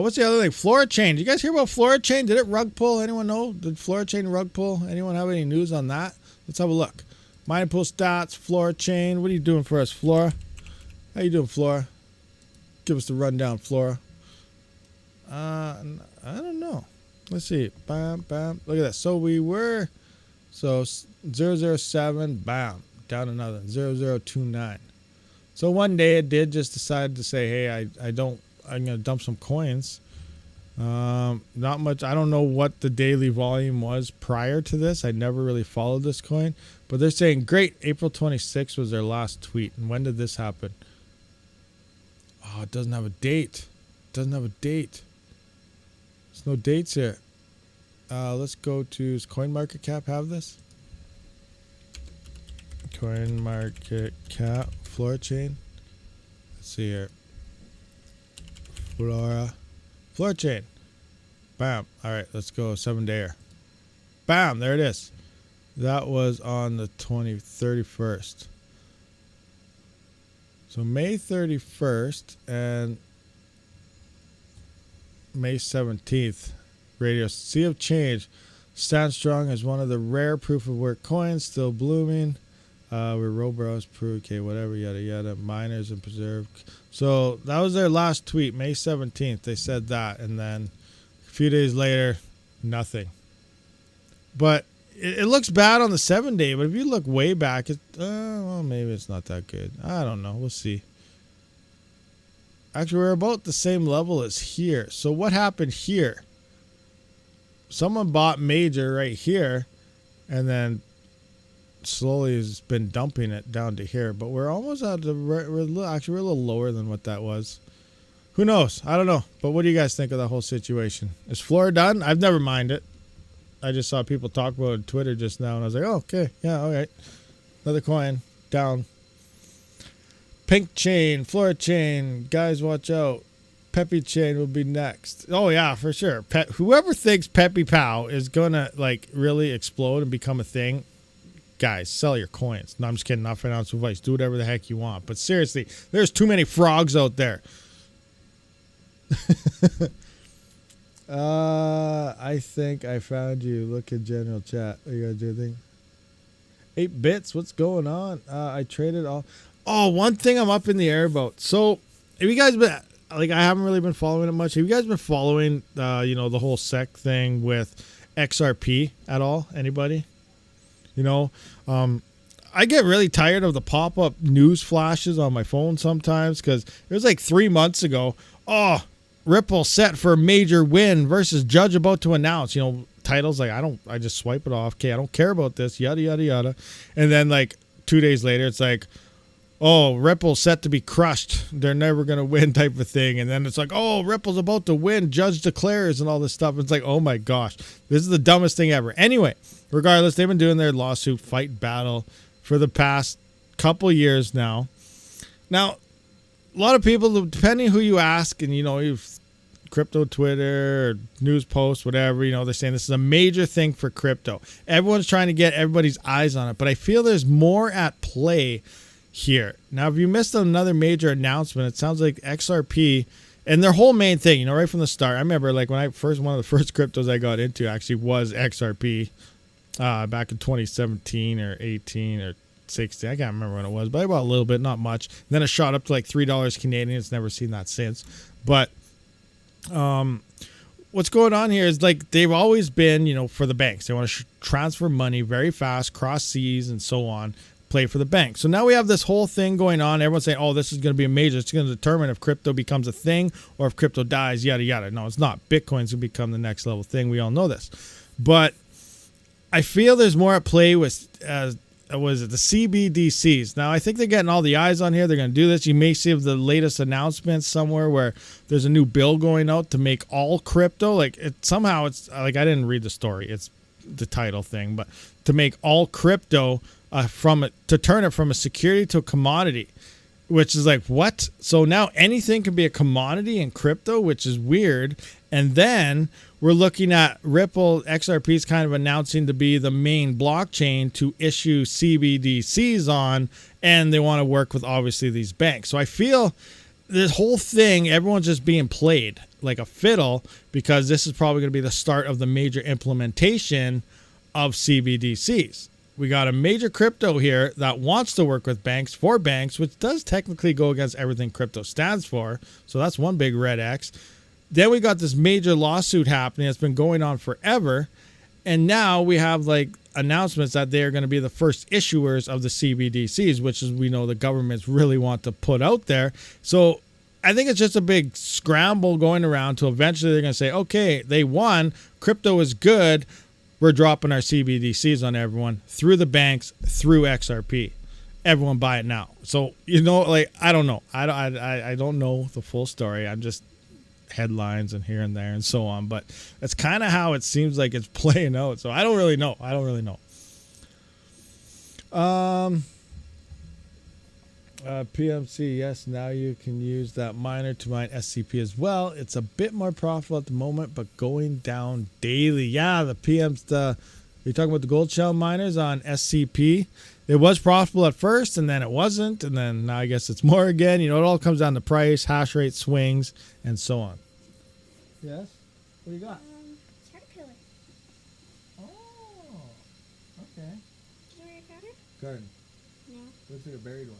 Speaker 2: What's the other thing? FluoraChain. Did you guys hear about FluoraChain? Did it rug pull? Anyone know? Did FluoraChain rug pull? Anyone have any news on that? Let's have a look. Mining pool stats, FluoraChain. What are you doing for us, Flora? How you doing, Flora? Give us the rundown, Flora. I don't know. Let's see. Bam, bam. Look at that. So we were... So 007, bam. Down another. 0029. So one day it did just decide to say, hey, I'm going to dump some coins. Not much. I don't know what the daily volume was prior to this. I never really followed this coin. But they're saying, great, April 26th was their last tweet. And when did this happen? Oh, it doesn't have a date. It doesn't have a date. There's no dates here. Let's go to, does CoinMarketCap have this? CoinMarketCap, FluoraChain. Let's see here. FluoraChain. Bam. All right, let's go 7-dayer. Bam, there it is. That was on the 31st. So May 31st and May 17th. Radio Sea of Change stands strong as one of the rare proof of work coins, still blooming. We're Robros, proof, okay, whatever, yada yada. Miners and preserved. So that was their last tweet, May 17th. They said that, and then a few days later, nothing. But it looks bad on the 7-day. But if you look way back, well, maybe it's not that good. I don't know. We'll see. Actually, we're about the same level as here. So what happened here? Someone bought major right here, and then slowly has been dumping it down to here. But we're almost at the we're actually a little lower than what that was. Who knows? I don't know. But what do you guys think of the whole situation? Is Flora done? I've never minded. I just saw people talk about it on Twitter just now, and I was like, oh, okay, yeah, all right. Another coin down. Pink chain, FluoraChain, guys, watch out. Peppy chain will be next. Oh yeah, for sure. Whoever thinks Peppy POUW is gonna really explode and become a thing, guys, sell your coins. No, I'm just kidding. Not financial advice. Do whatever the heck you want. But seriously, there's too many frogs out there. I think I found you. Look in general chat. Are you gonna do anything? 8 bits. What's going on? I traded all. Oh, one thing I'm up in the air about. So, have you guys been I haven't really been following it much. Have you guys been following the whole SEC thing with XRP at all? Anybody? I get really tired of the pop-up news flashes on my phone sometimes, because it was like 3 months ago. Oh, Ripple set for a major win versus judge about to announce. Titles I just swipe it off. Okay, I don't care about this. Yada yada yada. And then 2 days later, it's like, oh, Ripple's set to be crushed. They're never gonna win, type of thing. And then it's like, oh, Ripple's about to win. Judge declares and all this stuff. It's like, oh my gosh, this is the dumbest thing ever. Anyway, regardless, they've been doing their lawsuit fight battle for the past couple years now. Now, a lot of people, depending who you ask, and you've crypto Twitter or news posts, whatever, they're saying this is a major thing for crypto. Everyone's trying to get everybody's eyes on it, but I feel there's more at play here. Now, if you missed another major announcement, it sounds like XRP and their whole main thing, right from the start. I remember one of the first cryptos I got into actually was XRP back in 2017 or 18 or 16. I can't remember when it was, but I bought a little bit, not much. And then it shot up to $3 Canadian. It's never seen that since. But what's going on here is they've always been, for the banks. They want to transfer money very fast, cross seas and so on, play for the bank. So now we have this whole thing going on. Everyone's saying, oh, this is going to be a major. It's going to determine if crypto becomes a thing or if crypto dies, yada, yada. No, it's not. Bitcoin's going to become the next level thing. We all know this. But I feel there's more at play with was it the CBDCs? Now I think they're getting all the eyes on here. They're going to do this. You may see the latest announcements somewhere where there's a new bill going out to make all crypto like it. Somehow it's like I didn't read the story. It's the title thing, but to make all crypto to turn it from a security to a commodity, which is like what? So now anything can be a commodity in crypto, which is weird. And then we're looking at Ripple XRP is kind of announcing to be the main blockchain to issue CBDCs on, and they want to work with obviously these banks. So I feel this whole thing, everyone's just being played like a fiddle because this is probably going to be the start of the major implementation of CBDCs. We got a major crypto here that wants to work with banks for banks, which does technically go against everything crypto stands for. So that's one big red X. Then we got this major lawsuit happening that's been going on forever. And now we have like announcements that they're going to be the first issuers of the CBDCs, which is we know the governments really want to put out there. So I think it's just a big scramble going around to eventually they're going to say, okay, they won. Crypto is good. We're dropping our CBDCs on everyone through the banks, through XRP. Everyone buy it now. So, you know, like, I don't know. I don't know the full story. I'm just headlines and here and there and so on. But that's kind of how it seems like it's playing out. So I don't really know. PMC, yes, now you can use that miner to mine SCP as well. It's a bit more profitable at the moment, but going down daily. Yeah, the PM's you're talking about the gold shell miners on SCP. It was profitable at first, and then it wasn't, and then now I guess it's more again. You know, it all comes down to price, hash rate swings, and so on. Yes? What do you got?
Speaker 6: Caterpillar.
Speaker 2: Oh, okay.
Speaker 6: Do you want a powder?
Speaker 2: Garden.
Speaker 6: No,
Speaker 2: Looks like a buried one.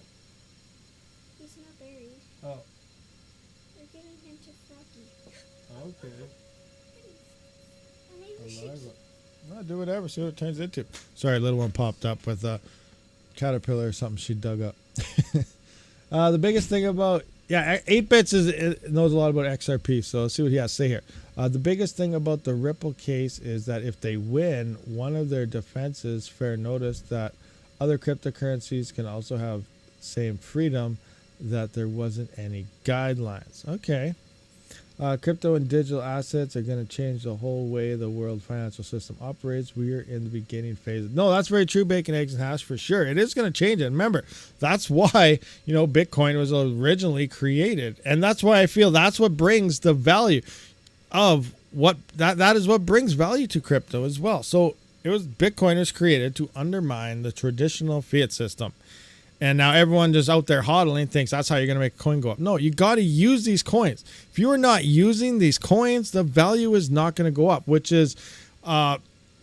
Speaker 6: he's not buried.
Speaker 2: Oh,
Speaker 6: We're getting him to Froggy.
Speaker 2: okay.
Speaker 6: Or maybe we should
Speaker 2: Well, do whatever, see what it turns into. Sorry, little one popped up with a caterpillar or something she dug up. The biggest thing about 8bits knows a lot about XRP, so let's see what he has to say here. The biggest thing about the Ripple case is that if they win, one of their defenses, fair notice that other cryptocurrencies can also have same freedom, that there wasn't any guidelines. Okay. Crypto and digital assets are going to change the whole way the world financial system operates. We are in the beginning phase. No, that's very true. Bacon, eggs, and hash for sure. It is going to change it. Remember, that's why, you know, Bitcoin was originally created. And that's why I feel that's what brings the value of what that is what brings value to crypto as well. So it was Bitcoin was created to undermine the traditional fiat system. And now everyone just out there hodling thinks that's how you're going to make a coin go up. No, you got to use these coins. If you are not using these coins, the value is not going to go up, which is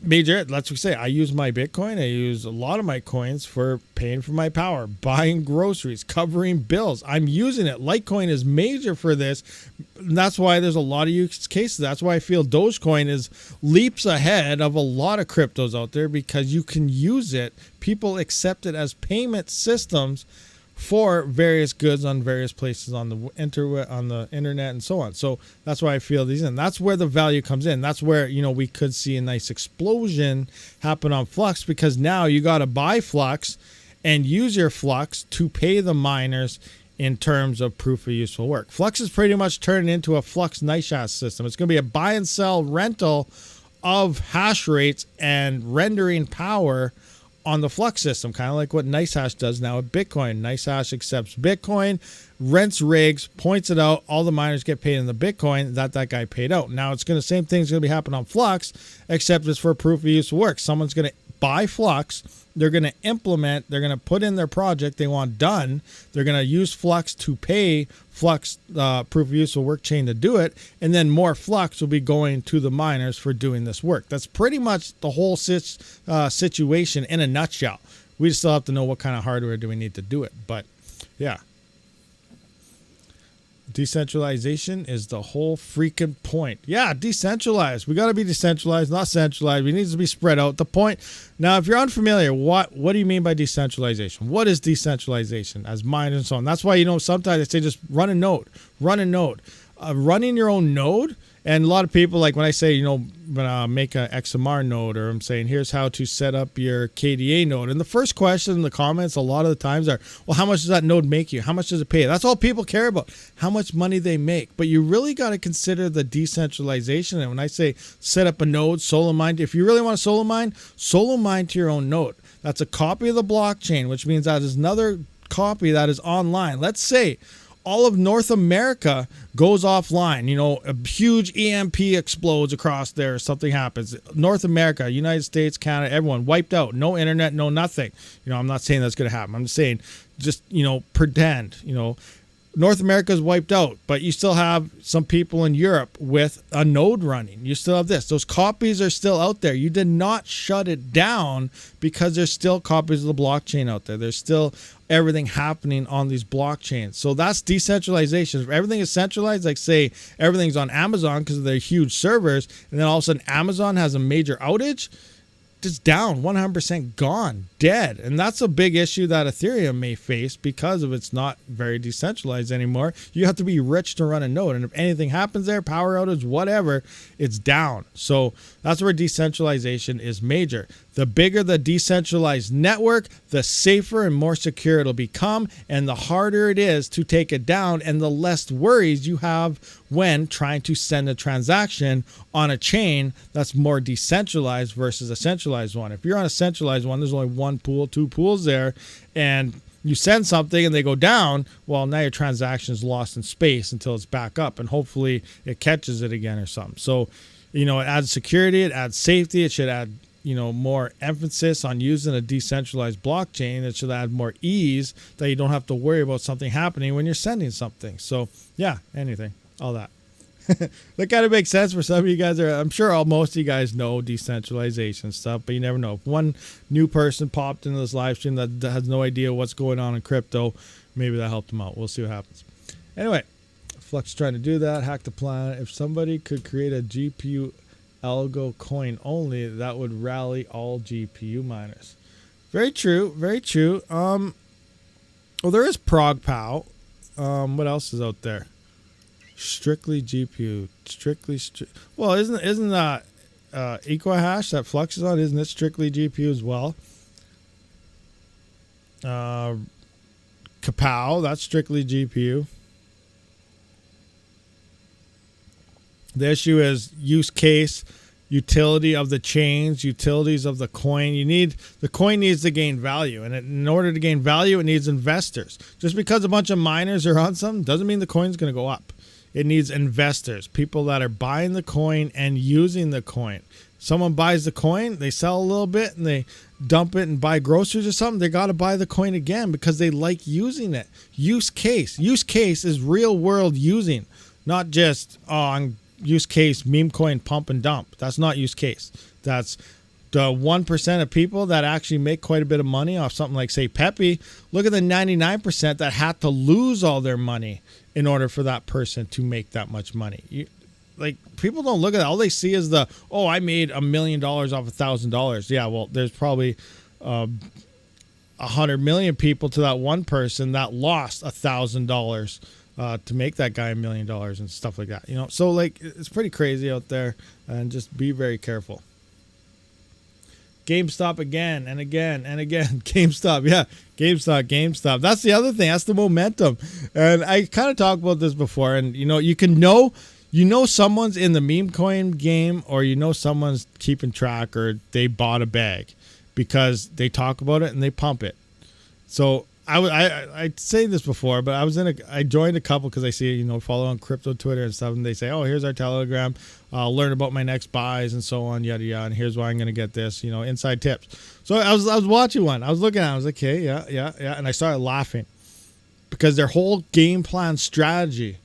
Speaker 2: major. Let's say I use my Bitcoin. I use a lot of my coins for paying for my power, buying groceries, covering bills. I'm using it. Litecoin is major for this. And that's why there's a lot of use cases. That's why I feel Dogecoin is leaps ahead of a lot of cryptos out there because you can use it. People accept it as payment systems for various goods on various places on the internet and so on. So that's why I feel these, and that's where the value comes in. That's where, you know, we could see a nice explosion happen on Flux because now you got to buy Flux and use your Flux to pay the miners in terms of proof of useful work. Flux is pretty much turning into a Flux NiceHash system. It's going to be a buy and sell rental of hash rates and rendering power on the Flux system, kind of like what NiceHash does now with Bitcoin. NiceHash accepts Bitcoin, rents rigs, points it out. All the miners get paid in the Bitcoin that guy paid out. Now it's going to same thing's going to be happening on Flux, except it's for proof of useful work. Someone's going to buy Flux. They're going to implement. They're going to put in their project they want done. They're going to use Flux to pay Flux proof of useful work chain to do it, and then more Flux will be going to the miners for doing this work. That's pretty much the whole situation in a nutshell. We still have to know what kind of hardware do we need to do it, but yeah. Decentralization is the whole freaking point. Yeah, decentralized. We got to be decentralized, not centralized. We need to be spread out. The point. Now, if you're unfamiliar, what do you mean by decentralization? What is decentralization as miners and so on? That's why, you know, sometimes they say just run a node. Running your own node And a lot of people, like when I say, make an XMR node, or I'm saying here's how to set up your KDA node, and the first question in the comments a lot of the times are, well, how much does that node make you? How much does it pay? That's all people care about, how much money they make. But you really got to consider the decentralization. And when I say set up a node, solo mine, if you really want to solo mine to your own node. That's a copy of the blockchain, which means that is another copy that is online. Let's say all of North America goes offline, a huge EMP explodes across there, something happens. North America, United States, Canada, everyone wiped out. No internet, no nothing. I'm not saying that's going to happen. I'm just saying, pretend, North America is wiped out, but you still have some people in Europe with a node running. You still have this. Those copies are still out there. You did not shut it down because there's still copies of the blockchain out there. There's still everything happening on these blockchains. So that's decentralization. If everything is centralized, like say everything's on Amazon because of their huge servers, and then all of a sudden Amazon has a major outage, it's down, 100% gone, dead. And that's a big issue that Ethereum may face because of it's not very decentralized anymore. You have to be rich to run a node, and if anything happens there, power outage, whatever, it's down. So that's where decentralization is major. The bigger the decentralized network, the safer and more secure it'll become, and the harder it is to take it down, and the less worries you have when trying to send a transaction on a chain that's more decentralized versus a centralized one. If you're on a centralized one, there's only one pool, two pools there, and you send something and they go down, well, now your transaction is lost in space until it's back up, and hopefully it catches it again or something. So, it adds security, it adds safety, it should add more emphasis on using a decentralized blockchain. It should add more ease that you don't have to worry about something happening when you're sending something. So yeah, anything, all that. That kind of makes sense for some of you guys. I'm sure most of you guys know decentralization stuff, but you never know. If one new person popped into this live stream that has no idea what's going on in crypto, maybe that helped them out. We'll see what happens. Anyway, Flux is trying to do that, hack the planet. If somebody could create a GPU algo coin only, that would rally all GPU miners. Very true, very true. Well, there is POUW. What else is out there? Strictly GPU. Well, isn't that Equihash that Flux is on? Isn't it strictly GPU as well? POUW, that's strictly GPU. The issue is use case, utility of the chains, utilities of the coin. The coin needs to gain value, and in order to gain value, it needs investors. Just because a bunch of miners are on something doesn't mean the coin's going to go up. It needs investors, people that are buying the coin and using the coin. Someone buys the coin, they sell a little bit, and they dump it and buy groceries or something. They got to buy the coin again because they like using it. Use case. Use case is real world using, not just use case meme coin pump and dump. That's not use case. That's the 1% of people that actually make quite a bit of money off something like, say, Pepe. Look at the 99% that had to lose all their money in order for that person to make that much money. People don't look at that. All they see is I made $1 million off $1,000. Yeah, well, there's probably 100 million people to that one person that lost $1,000 to make that guy $1 million and stuff like that. So it's pretty crazy out there, and just be very careful. GameStop again and again and again. GameStop, yeah, GameStop. That's the other thing. That's the momentum. And I kind of talked about this before. And you can know someone's in the meme coin game, or someone's keeping track, or they bought a bag because they talk about it and they pump it. So I say this before, but I joined a couple because I see, follow on crypto Twitter and stuff, and they say, oh, here's our Telegram, learn about my next buys and so on, yada yada, and here's why I'm going to get this, inside tips. So I was watching one, I was looking at it, I was like, okay, yeah, and I started laughing because their whole game plan strategy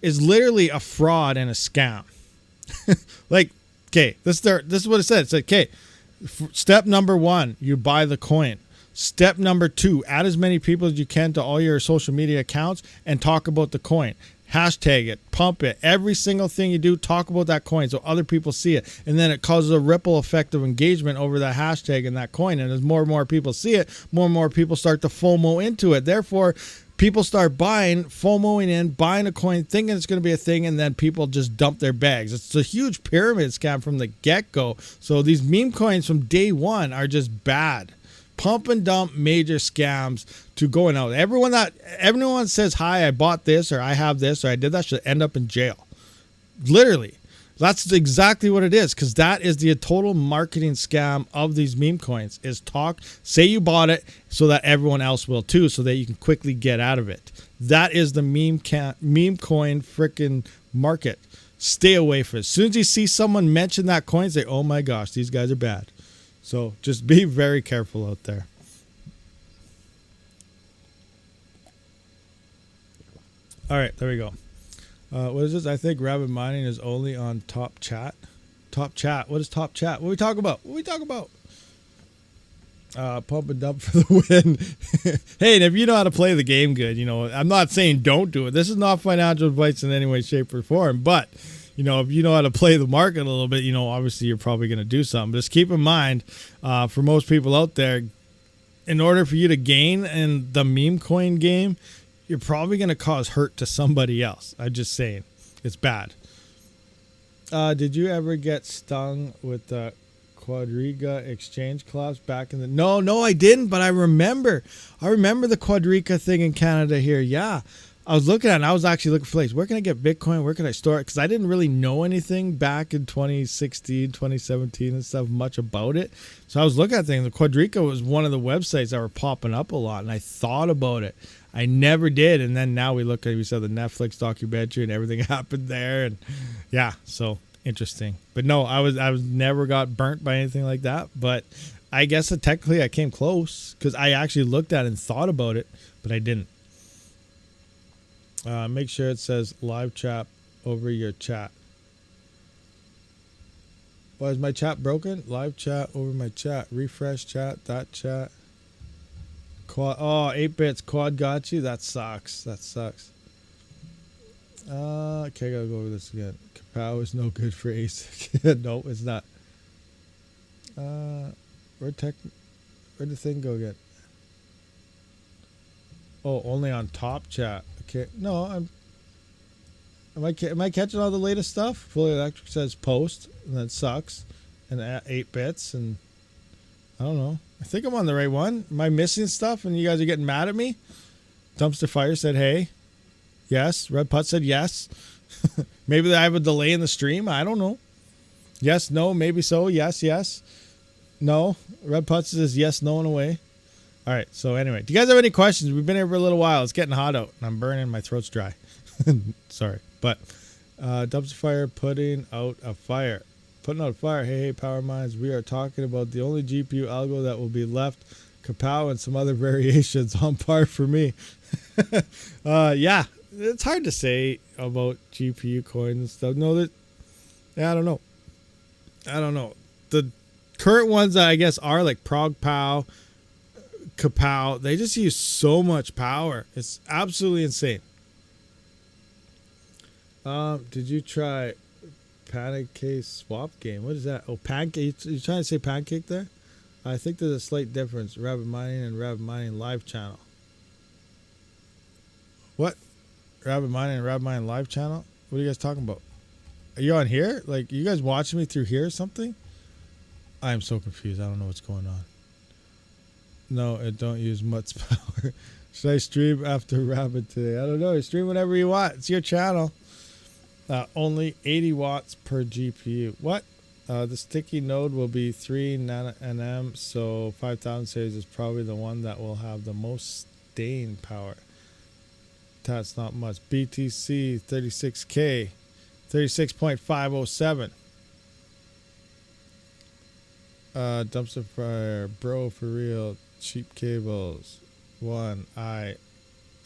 Speaker 2: is literally a fraud and a scam. Okay, this is what it said. It said, okay, step number 1, you buy the coin. Step number 2, add as many people as you can to all your social media accounts and talk about the coin. Hashtag it, pump it. Every single thing you do, talk about that coin so other people see it. And then it causes a ripple effect of engagement over that hashtag and that coin. And as more and more people see it, more and more people start to FOMO into it. Therefore, people start buying, FOMOing in, buying a coin, thinking it's going to be a thing, and then people just dump their bags. It's a huge pyramid scam from the get-go. So these meme coins from day one are just bad. Pump and dump major scams to going out. Everyone says, hi, I bought this, or I have this, or I did that, should end up in jail. Literally. That's exactly what it is, because that is the total marketing scam of these meme coins, is talk, say you bought it so that everyone else will too, so that you can quickly get out of it. That is the meme coin freaking market. Stay away from it. As soon as you see someone mention that coin, say, oh my gosh, these guys are bad. So just be very careful out there. All right, there we go. What is this? I think RabidMining is only on Top Chat. Top Chat. What is Top Chat? What are we talking about? What are we talking about? Pump and dump for the win. Hey, and if you know how to play the game good, you know, I'm not saying don't do it. This is not financial advice in any way, shape, or form. But, you know, if you know how to play the market a little bit, you know, obviously you're probably going to do something. Just keep in mind, for most people out there, in order for you to gain in the meme coin game, you're probably going to cause hurt to somebody else. I'm just saying. It's bad. Did you ever get stung with the Quadriga exchange collapse back in the... No, I didn't, but I remember. I remember the Quadriga thing in Canada here. Yeah. I was looking at it, and I was actually looking for places. Where can I get Bitcoin? Where can I store it? Because I didn't really know anything back in 2016, 2017 and stuff much about it. So I was looking at things. The Quadriga was one of the websites that were popping up a lot, and I thought about it. I never did. And then now we saw the Netflix documentary and everything happened there. And yeah, so interesting. But no, I was never got burnt by anything like that. But I guess that technically I came close because I actually looked at it and thought about it, but I didn't. Make sure it says live chat over your chat. Why is my chat broken? Live chat over my chat. Refresh chat. That chat. Quad. Oh, 8 bits. Quad got you. That sucks. That sucks. Okay, I gotta go over this again. POUW is no good for ASIC. No, it's not. Where'd the thing go again? Oh, only on top chat. Okay, no, am I catching all the latest stuff? Fully Electric says post, and that sucks, and 8 bits, and I don't know. I think I'm on the right one. Am I missing stuff, and you guys are getting mad at me? Dumpster Fire said, hey. Yes. Red Putt said yes. Maybe I have a delay in the stream. I don't know. Yes, no, maybe so. Yes, yes. No. Red Putt says yes, no, and away. All right, so anyway, do you guys have any questions? We've been here for a little while. It's getting hot out, and I'm burning. My throat's dry. Sorry. But Dumpster Fire putting out a fire. Putting out a fire. Hey, Power Minds. We are talking about the only GPU algo that will be left. POUW and some other variations on par for me. Yeah, it's hard to say about GPU coins and stuff. No, I don't know. The current ones, I guess, are like POUW. POUW, they just use so much power. It's absolutely insane. Did you try Pancake Swap Game? What is that? Oh, Pancake. You trying to say Pancake there? I think there's a slight difference. RabidMining and RabidMining live channel. What? RabidMining and RabidMining live channel? What are you guys talking about? Are you on here? Like, you guys watching me through here or something? I am so confused. I don't know what's going on. No, it don't use much power. Should I stream after Rabid today? I don't know. You stream whenever you want. It's your channel. Only 80 watts per GPU. What? The sticky node will be 3 nm, so 5000 series is probably the one that will have the most staying power. That's not much. BTC 36K, 36.507. Dumpster Fire, bro, for real. Cheap cables.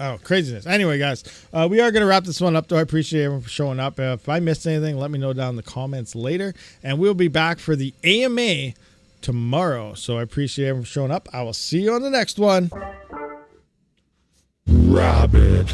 Speaker 2: Oh, craziness. Anyway, guys, we are going to wrap this one up, though. I appreciate everyone for showing up. If I missed anything, let me know down in the comments later. And we'll be back for the AMA tomorrow. So I appreciate everyone for showing up. I will see you on the next one.
Speaker 3: Rabid.